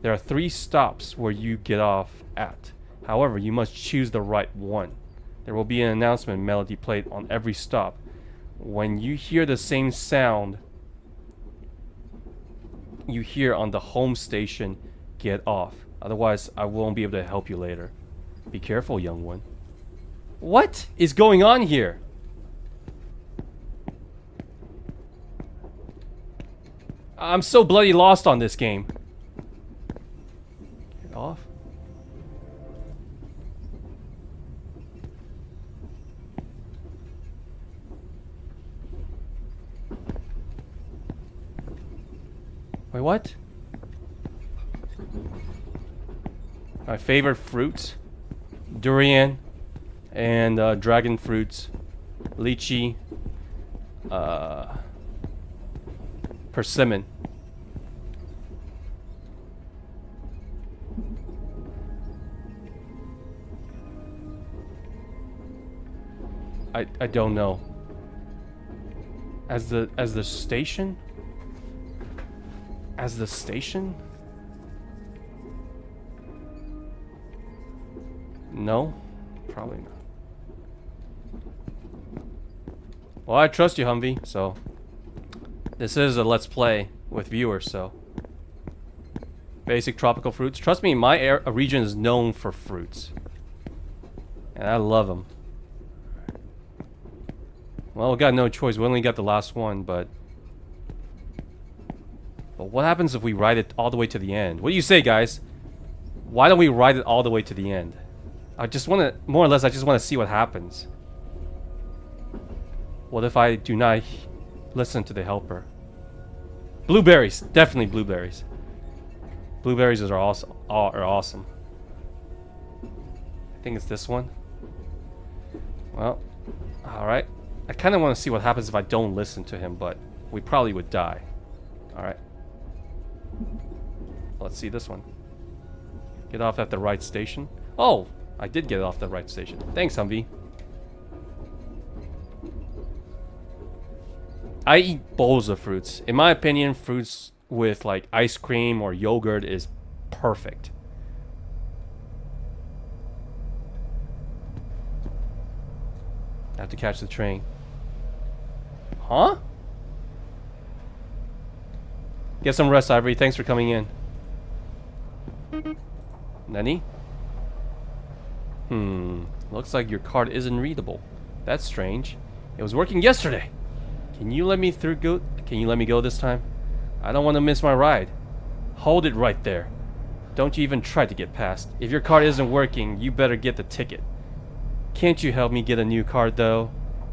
There are 3 stops where you get off at. However, you must choose the right one. There will be an announcement melody played on every stop. When you hear the same sound you hear on the home station, get off. Otherwise, I won't be able to help you later. Be careful, young one. What is going on here? I'm so bloody lost on this game. Get off. Wait, what? My favorite fruits. Durian. And dragon fruits. Lychee. Persimmon. I don't know. As the station? As the station? No? Probably not. Well, I trust you, Humvee, so... This is a Let's Play with viewers, so... Basic tropical fruits. Trust me, my region is known for fruits. And I love them. Well, we got no choice. We only got the last one, but... But what happens if we ride it all the way to the end? What do you say, guys? Why don't we ride it all the way to the end? I just want to... More or less, I just want to see what happens. What if I do not listen to the helper? Blueberries! Definitely blueberries. Blueberries are awesome. I think it's this one. Well, alright. I kind of want to see what happens if I don't listen to him, but we probably would die. Alright. Let's see this one. Get off at the right station. Oh, I did get off the right station. Thanks, Humvee. I eat bowls of fruits. In my opinion, fruits with like ice cream or yogurt is perfect. I have to catch the train. Huh? Get some rest, Ivory. Thanks for coming in. Nani? Looks like your card isn't readable. That's strange. It was working yesterday. Can you let me through? Can you let me go this time? I don't want to miss my ride. Hold it right there. Don't you even try to get past. If your card isn't working, you better get the ticket. Can't you help me get a new card though?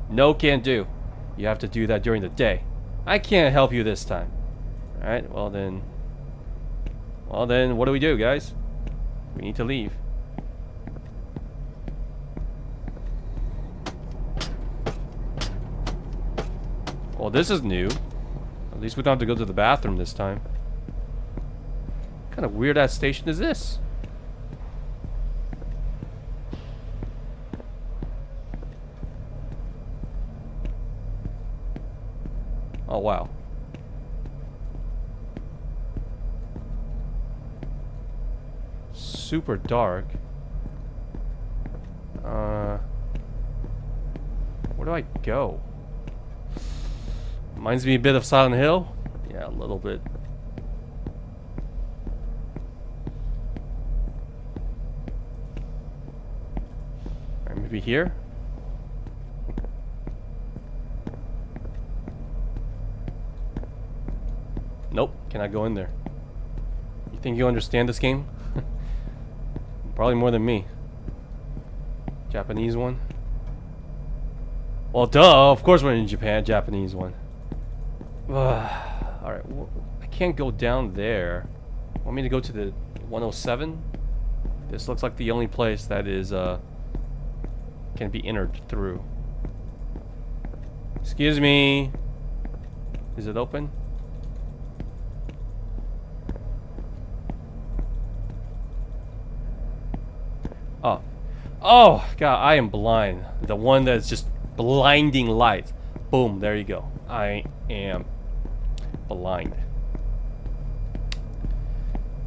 No, can't do. You have to do that during the day. I can't help you this time. Alright, well then, what do we do, guys? We need to leave. Well, this is new. At least we don't have to go to the bathroom this time. What kind of weird ass station is this? Oh, wow. Super dark. Where do I go? Reminds me a bit of Silent Hill. Yeah, a little bit. Or maybe here? Nope, cannot go in there. You think you understand this game? Probably more than me. Japanese one? Well, duh, of course we're in Japan. Japanese one. Alright, I can't go down there. Want me to go to the 107? This looks like the only place that is, can be entered through. Excuse me. Is it open? Oh. Oh, God, I am blind. The one that's just blinding light. Boom, there you go. I am blind.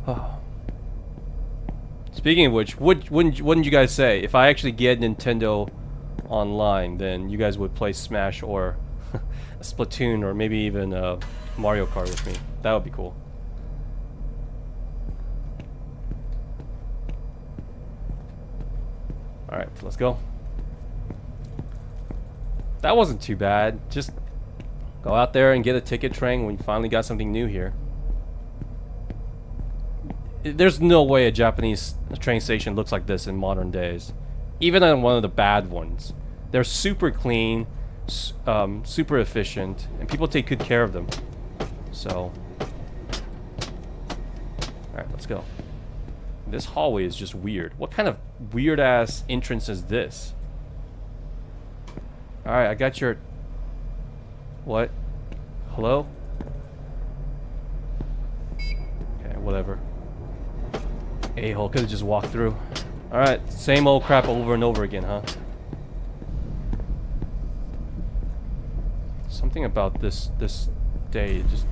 Oh. Speaking of which, wouldn't you guys say if I actually get Nintendo online, then you guys would play Smash or a Splatoon or maybe even Mario Kart with me? That would be cool. Alright, let's go. That wasn't too bad. Just go out there and get a ticket train when you finally got something new here. There's no way a Japanese train station looks like this in modern days. Even on one of the bad ones. They're super clean, super efficient, and people take good care of them. So, alright, let's go. This hallway is just weird. What kind of weird ass entrance is this? Alright, I got your... What? Hello? Okay, whatever. A-hole, could've just walked through. Alright, same old crap over and over again, huh? Something about this day just...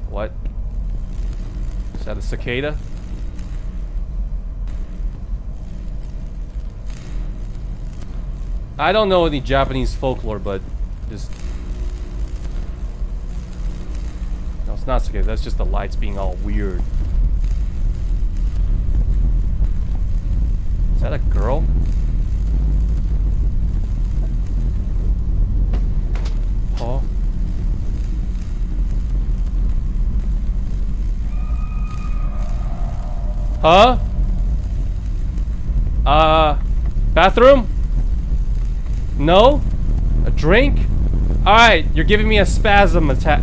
What? Is that a cicada? I don't know any Japanese folklore, but just... No, it's not cicada. That's just the lights being all weird. Is that a girl? Oh. Huh? Bathroom? No? A drink? Alright, you're giving me a spasm attack.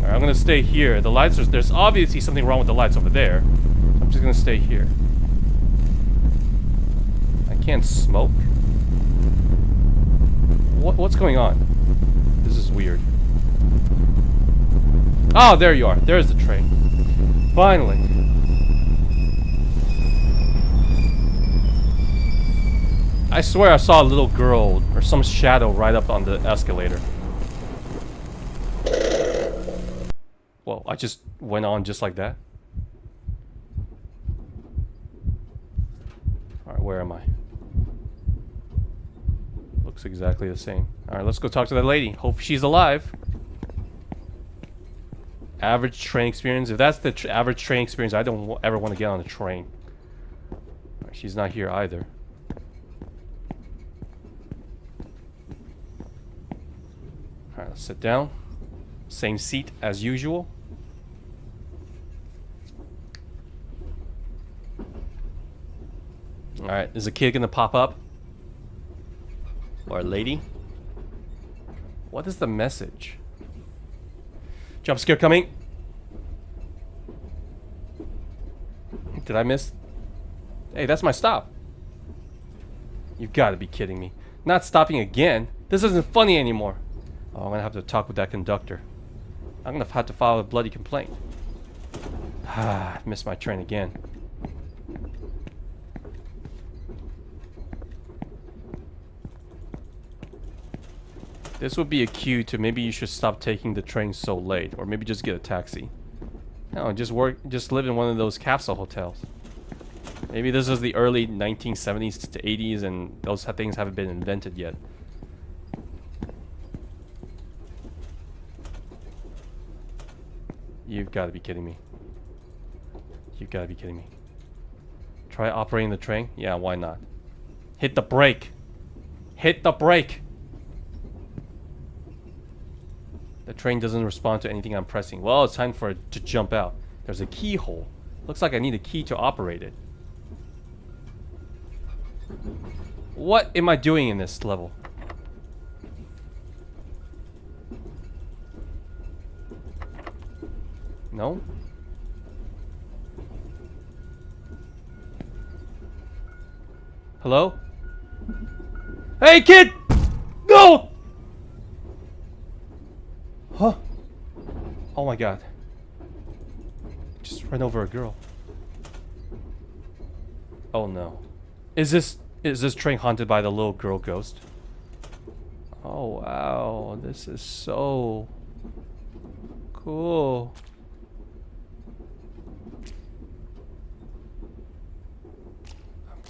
Alright, I'm gonna stay here. The lights are... There's obviously something wrong with the lights over there. I'm just gonna stay here. I can't smoke. What's going on? This is weird. Oh, there you are. There's the train. Finally. I swear I saw a little girl or some shadow right up on the escalator. Well, I just went on just like that. Alright, where am I? Looks exactly the same. Alright, let's go talk to that lady. Hope she's alive. Average train experience. If that's the average train experience, I don't ever want to get on a train. Right, she's not here either. Alright, let's sit down. Same seat as usual. Alright, is a kid gonna pop up? Or a lady? What is the message? Jump scare coming. Did I miss? Hey, that's my stop. You've got to be kidding me. Not stopping again? This isn't funny anymore. Oh, I'm gonna have to talk with that conductor. I'm gonna have to file a bloody complaint. Ah, I missed my train again. This would be a cue to maybe you should stop taking the train so late, or maybe just get a taxi. No, just live in one of those capsule hotels. Maybe this is the early 1970s to 80s and those things haven't been invented yet. You've got to be kidding me. You've got to be kidding me. Try operating the train? Yeah, why not? Hit the brake! Hit the brake! The train doesn't respond to anything I'm pressing. Well, it's time for it to jump out. There's a keyhole. Looks like I need a key to operate it. What am I doing in this level? No? Hello? Hey, kid! No! Huh? Oh my god. Just ran over a girl. Oh no. Is this train haunted by the little girl ghost? Oh wow, this is so cool.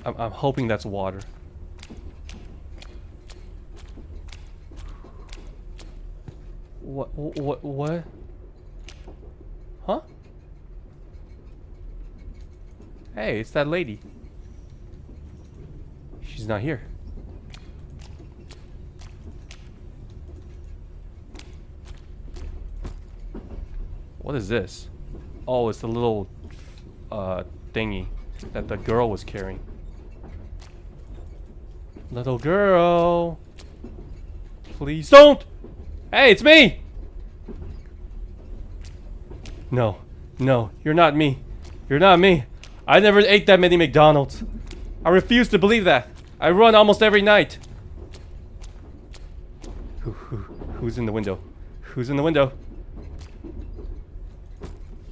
I'm hoping that's water. What? Huh? Hey, it's that lady. She's not here. What is this? Oh, it's the little thingy that the girl was carrying. Little girl, please don't! Hey, it's me! No, no, you're not me. You're not me. I never ate that many McDonald's. I refuse to believe that. I run almost every night. Who's in the window? Who's in the window?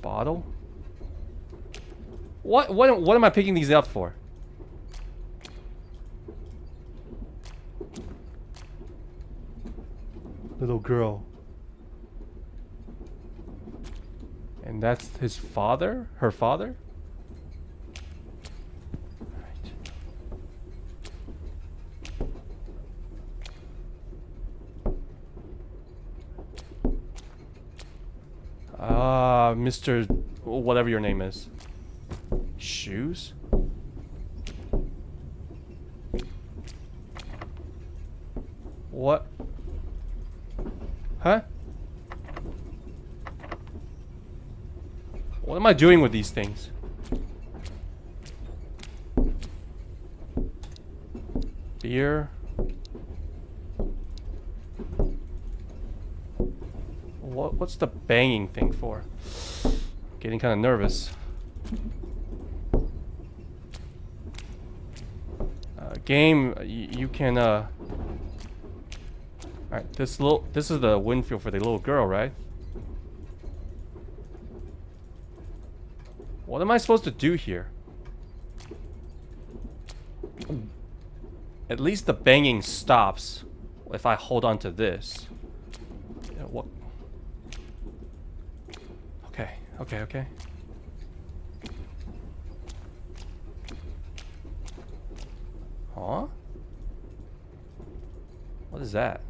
Bottle? What am I picking these up for? Little girl. And that's his father? Her father? Right. Mr. whatever your name is. Shoes? What? Huh? What am I doing with these things? Beer. What's the banging thing for? Getting kind of nervous. Game, you can Alright, this is the Winfield for the little girl, right? What am I supposed to do here? At least the banging stops if I hold on to this. Yeah, what? Okay, okay, okay. Huh? What is that?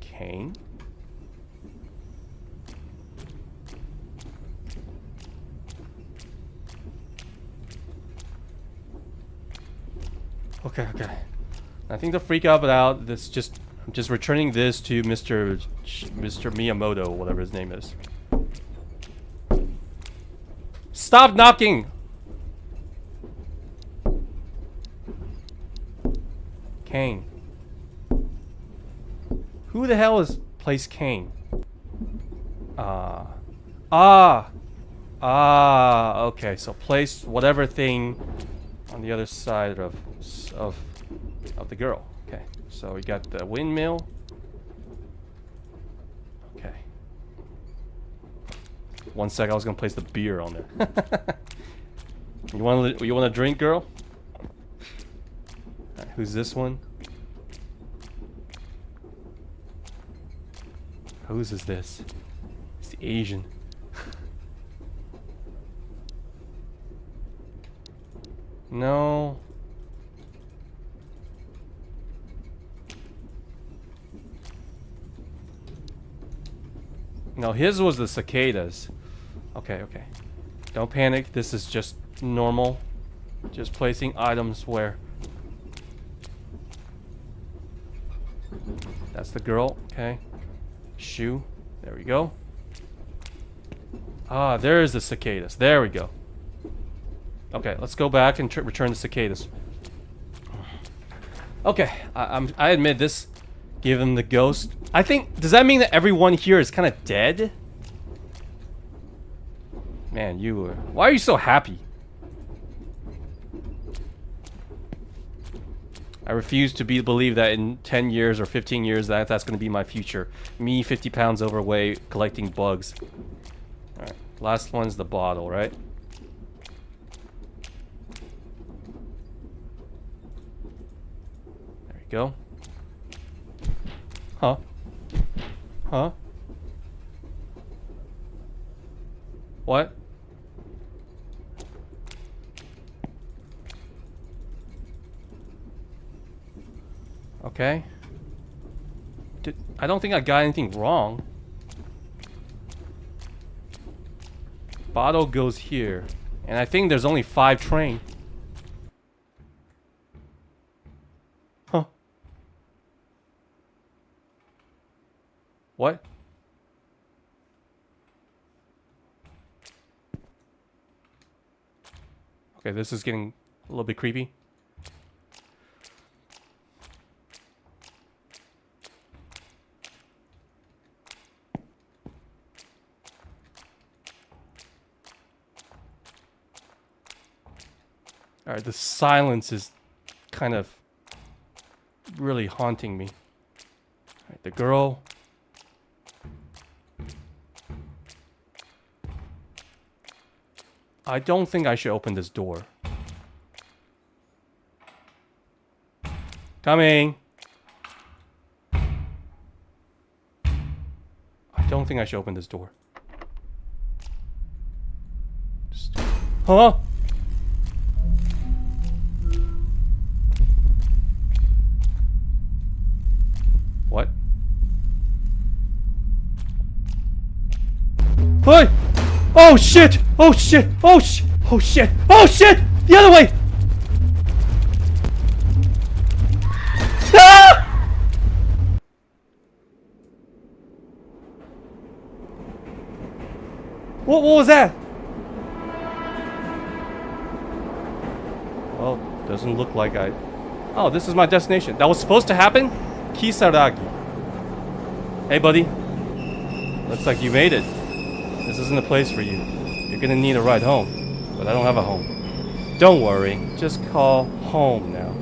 Cane? Okay, okay. Nothing to freak out about. This just I'm just returning this to Mr. Miyamoto, whatever his name is. Stop knocking! Kane. Who the hell is place Kane? Okay, so place whatever thing on the other side of the girl. Okay, so we got the windmill. Okay. 1 sec, I was gonna place the beer on there. You want a drink, girl? Right, who's this one? Whose is this? It's the Asian. No. No, his was the cicadas. Okay, okay. Don't panic. This is just normal. Just placing items where... That's the girl. Okay. Shoe. There we go. Ah, there's the cicadas. There we go. Okay, let's go back and return the cicadas. Okay, I admit this. Give him the ghost. I think, does that mean that everyone here is kind of dead? Man, why are you so happy? I refuse to believe that in 10 years or 15 years that's going to be my future. Me, 50 pounds overweight, collecting bugs. Alright, last one's the bottle, right? There we go. Huh? Huh? What? Okay. I don't think I got anything wrong. Bottle goes here. And I think there's only 5 train. Huh. What? Okay, this is getting a little bit creepy. Alright, the silence is kind of really haunting me. Alright, the girl. I don't think I should open this door. Coming! I don't think I should open this door. Huh? What? Hey! Oh shit! Oh shit! Oh shit! Oh shit! Oh shit! The other way! Ah! What was that? Well, doesn't look like I... Oh, this is my destination. That was supposed to happen? Kisaragi. Hey, buddy. Looks like you made it. This isn't a place for you. You're gonna need a ride home. But I don't have a home. Don't worry. Just call home now.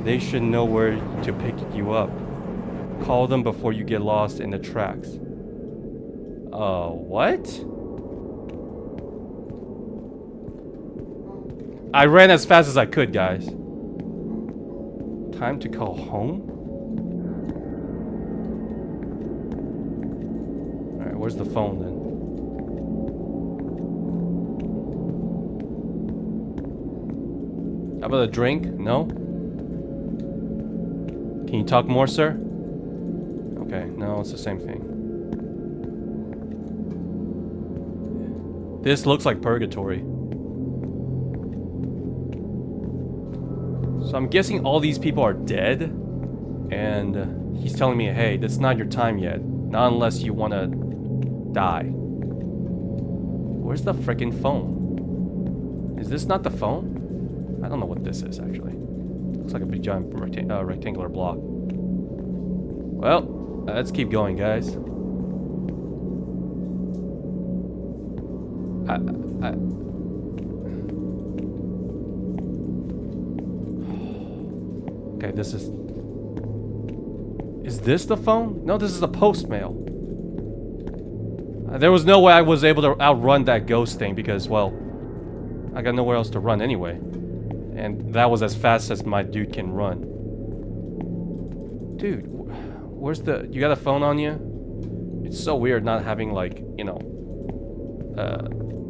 They should know where to pick you up. Call them before you get lost in the tracks. What? I ran as fast as I could, guys. Time to call home? Alright, where's the phone then? How about a drink? No? Can you talk more, sir? Okay, no, it's the same thing. This looks like purgatory. So I'm guessing all these people are dead. And he's telling me, hey, that's not your time yet. Not unless you want to die. Where's the freaking phone? Is this not the phone? I don't know what this is, actually. Looks like a big giant rectangular block. Well, let's keep going, guys. Okay, this is... Is this the phone? No, this is a post mail. There was no way I was able to outrun that ghost thing because, well, I got nowhere else to run anyway. And that was as fast as my dude can run. Dude, where's the... You got a phone on you? It's so weird not having, like, you know...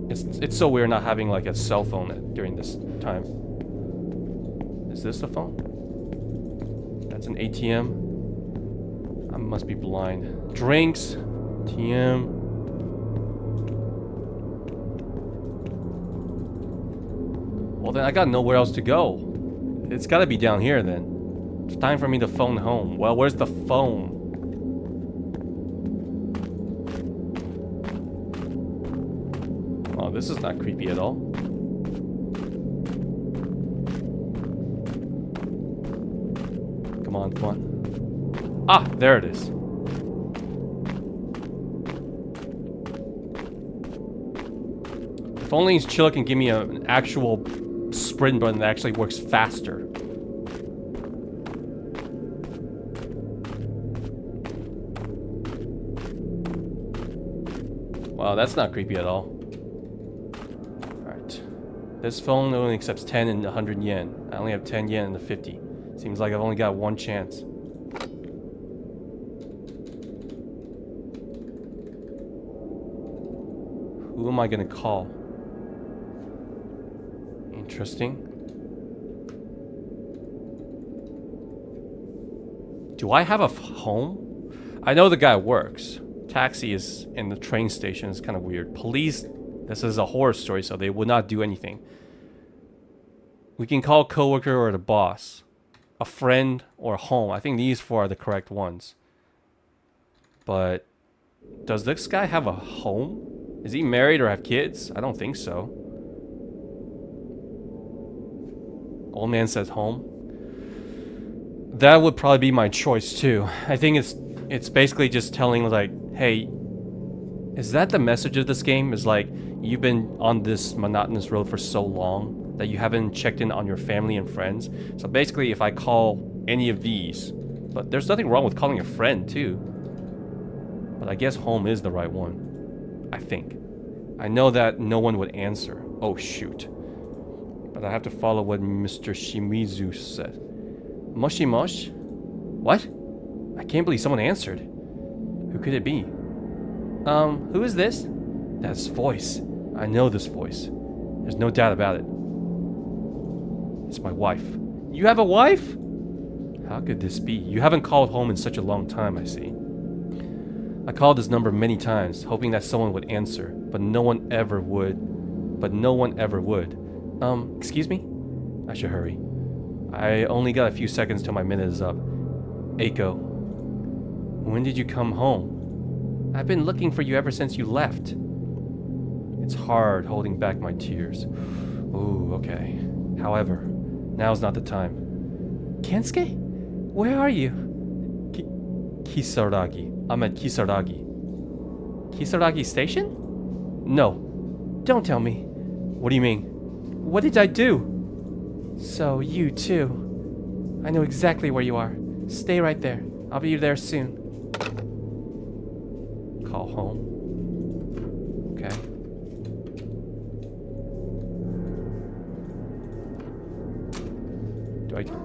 It's so weird not having, like, a cell phone during this time. Is this the phone? That's an ATM. I must be blind. Drinks. ATM. Well, then I got nowhere else to go. It's gotta be down here, then. It's time for me to phone home. Well, where's the phone? Oh, this is not creepy at all. Come on, come on. Ah, there it is. If only Chilla can give me an actual sprint button that actually works faster. Wow, that's not creepy at all. Alright. This phone only accepts 10 and 100 yen. I only have 10 yen and the 50. Seems like I've only got one chance. Who am I gonna call? Interesting. Do I have a home? I know the guy works. Taxi is in the train station. It's kind of weird. Police, this is a horror story, so they would not do anything. We can call a coworker or the boss. A friend or a home. I think these four are the correct ones. But does this guy have a home? Is he married or have kids? I don't think so. Old man says home. That would probably be my choice too. I think it's basically just telling like, hey, is that the message of this game? Is like, you've been on this monotonous road for so long that you haven't checked in on your family and friends. So basically, if I call any of these, but there's nothing wrong with calling a friend too. But I guess home is the right one. I think. I know that no one would answer. Oh shoot. But I have to follow what Mr. Shimizu said. Moshi mosh? What? I can't believe someone answered. Who could it be? Who is this? That's voice. I know this voice. There's no doubt about it. It's my wife. You have a wife? How could this be? You haven't called home in such a long time, I see. I called this number many times, hoping that someone would answer, but no one ever would. Excuse me? I should hurry. I only got a few seconds till my minute is up. Eiko. When did you come home? I've been looking for you ever since you left. It's hard holding back my tears. Ooh, okay. However, now's not the time. Kensuke? Where are you? Kisaragi. I'm at Kisaragi. Kisaragi Station? No. Don't tell me. What do you mean? What did I do? So, you too. I know exactly where you are. Stay right there. I'll be there soon. Call home. Okay.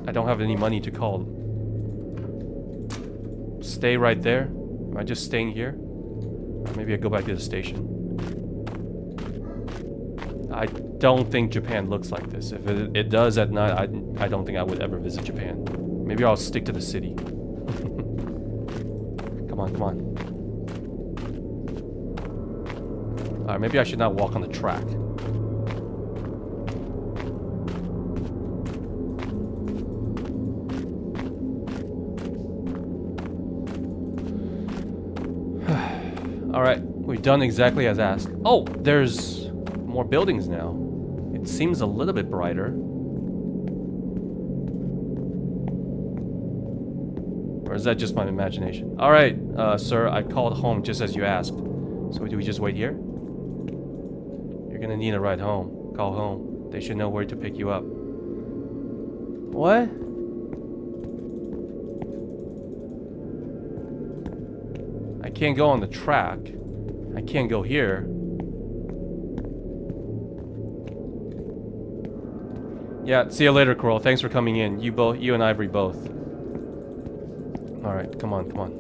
I don't have any money to call. Stay right there? Am I just staying here? Or maybe I go back to the station. I don't think Japan looks like this. If it does at night, I don't think I would ever visit Japan. Maybe I'll stick to the city. Come on, come on. Alright, maybe I should not walk on the track. Alright, we've done exactly as asked. Oh, there's more buildings now. It seems a little bit brighter. Or is that just my imagination? Alright, sir, I called home just as you asked. So do we just wait here? You're gonna need a ride home. Call home. They should know where to pick you up. What? I can't go on the track. I can't go here. Yeah, see you later, Coral. Thanks for coming in. You and Ivory both. Alright, come on, come on.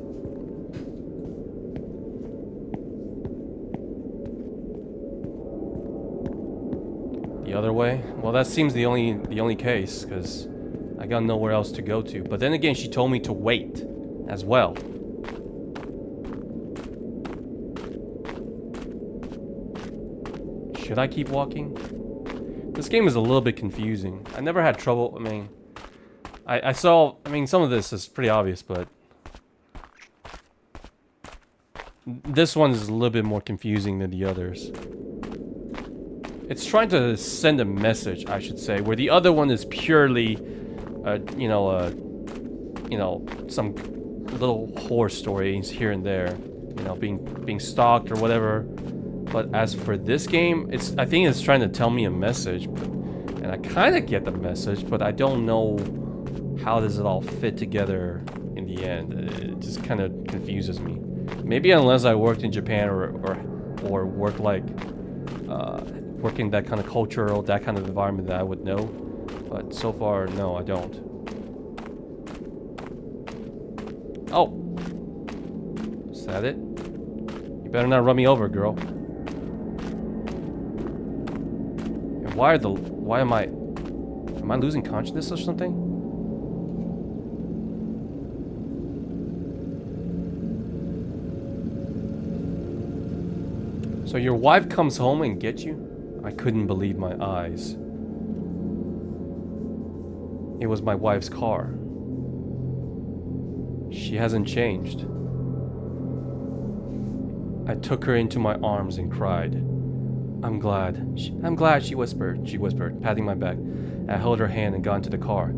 The other way? Well, that seems the only case, because I got nowhere else to go to. But then again, she told me to wait as well. Should I keep walking? This game is a little bit confusing. I never had trouble. I mean, I saw. I mean, some of this is pretty obvious, but this one is a little bit more confusing than the others. It's trying to send a message, I should say, where the other one is purely, you know, some little horror stories here and there, you know, being stalked or whatever. But as for this game, I think it's trying to tell me a message, and I kind of get the message, but I don't know how does it all fit together in the end. It just kind of confuses me. Maybe unless I worked in Japan or work like work in that kind of culture or that kind of environment that I would know. But so far, no, I don't. Oh, is that it? You better not run me over, girl. Why am I losing consciousness or something? So your wife comes home and gets you? I couldn't believe my eyes. It was my wife's car. She hasn't changed. I took her into my arms and cried. I'm glad, she whispered, patting my back. I held her hand and got into the car.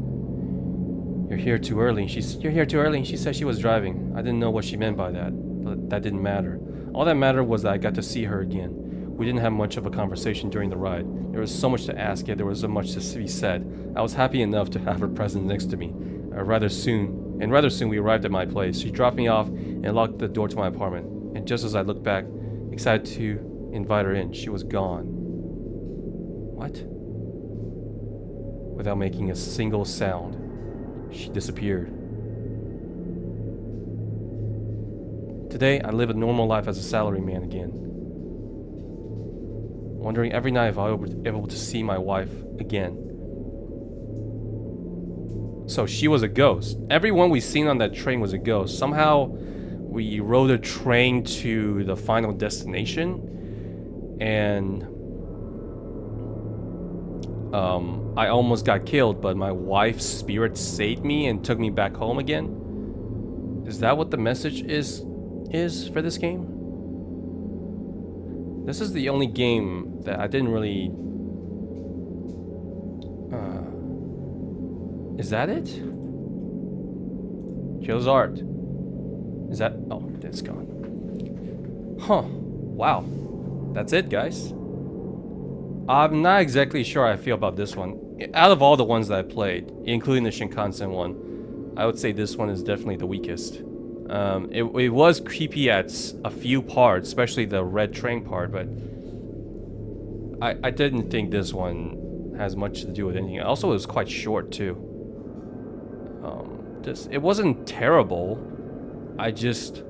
You're here too early. She said she was driving. I didn't know what she meant by that, but that didn't matter. All that mattered was that I got to see her again. We didn't have much of a conversation during the ride. There was so much to ask, yet there was so much to be said. I was happy enough to have her present next to me. Rather soon we arrived at my place. She dropped me off and locked the door to my apartment. And just as I looked back, excited to invite her in, she was gone. What? Without making a single sound, she disappeared. Today, I live a normal life as a salaryman again. Wondering every night if I would be able to see my wife again. So she was a ghost. Everyone we seen on that train was a ghost. Somehow, we rode a train to the final destination. And I almost got killed, but my wife's spirit saved me and took me back home again. Is that what the message is for this game? This is the only game that I didn't really... is that it? Chilla's art. Is that... oh, it's gone. Huh. Wow. That's it, guys. I'm not exactly sure how I feel about this one. out of all the ones that I played, including the Shinkansen one, I would say this one is definitely the weakest. It was creepy at a few parts, especially the red train part, but I didn't think this one has much to do with anything. Also, it was quite short too. It wasn't terrible. I just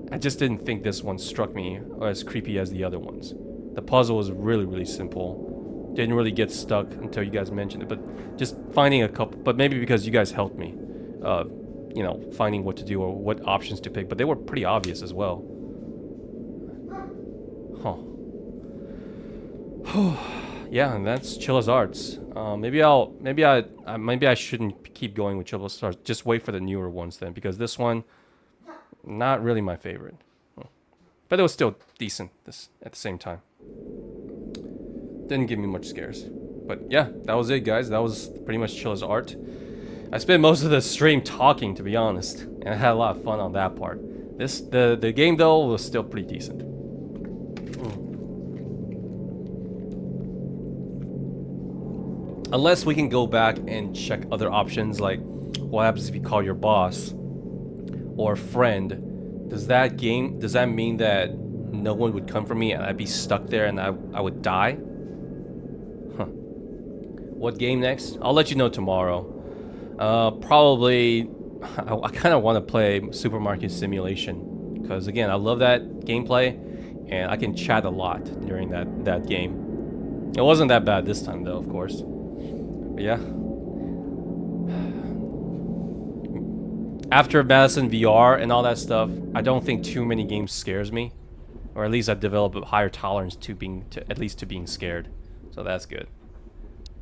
didn't think this one struck me as creepy as the other ones. The puzzle was really simple. Didn't really get stuck until you guys mentioned it, but just finding a couple. But maybe because you guys helped me, you know, finding what to do or what options to pick. But they were pretty obvious as well. Huh. Yeah, and that's Chilla's Arts. Maybe I shouldn't keep going with Chilla's Arts. Just wait for the newer ones then, because this one, not really my favorite. But it was still decent at the same time. Didn't give me much scares. But yeah, that was it, guys. That was pretty much Chilla's Art. I spent most of the stream talking, to be honest, and I had a lot of fun on that part. The game though was still pretty decent. Unless we can go back and check other options, like what happens if you call your boss or friend. Does that mean that no one would come for me and I'd be stuck there and I would die? Huh. What game next? I'll let you know tomorrow. Probably I kind of want to play Supermarket Simulation, because again, I love that gameplay and I can chat a lot during that game. It wasn't that bad this time though, of course. But yeah. After Madison VR and all that stuff, I don't think too many games scares me, or at least I've developed a higher tolerance to being scared. So that's good.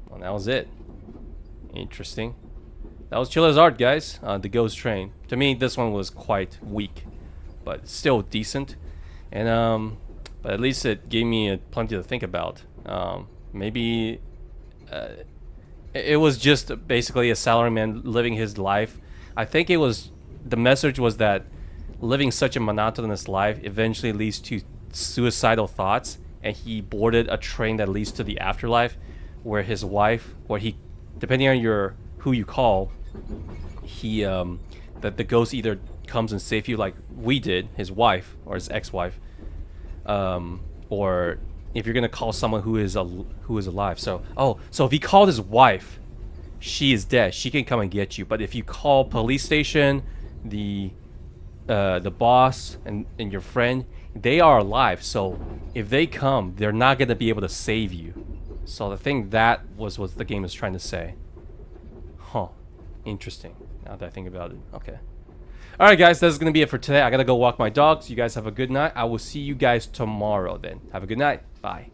Well, that was it. Interesting. That was Chilla's Art, guys. The Ghost Train. To me, this one was quite weak, but still decent. And but at least it gave me plenty to think about. Maybe it was just basically a salaryman living his life. I think the message was that living such a monotonous life eventually leads to suicidal thoughts, and he boarded a train that leads to the afterlife, where his wife, depending on who you call, that the ghost either comes and saves you like we did, his wife or his ex-wife, or if you're gonna call someone who is alive. So if he called his wife, she is dead. She can come and get you. But if you call police station, the boss and your friend, they are alive. So if they come, they're not gonna be able to save you. So I think that was what the game is trying to say. Huh. Interesting. Now that I think about it. Okay. Alright guys, that's gonna be it for today. I gotta go walk my dogs. You guys have a good night. I will see you guys tomorrow then. Have a good night. Bye.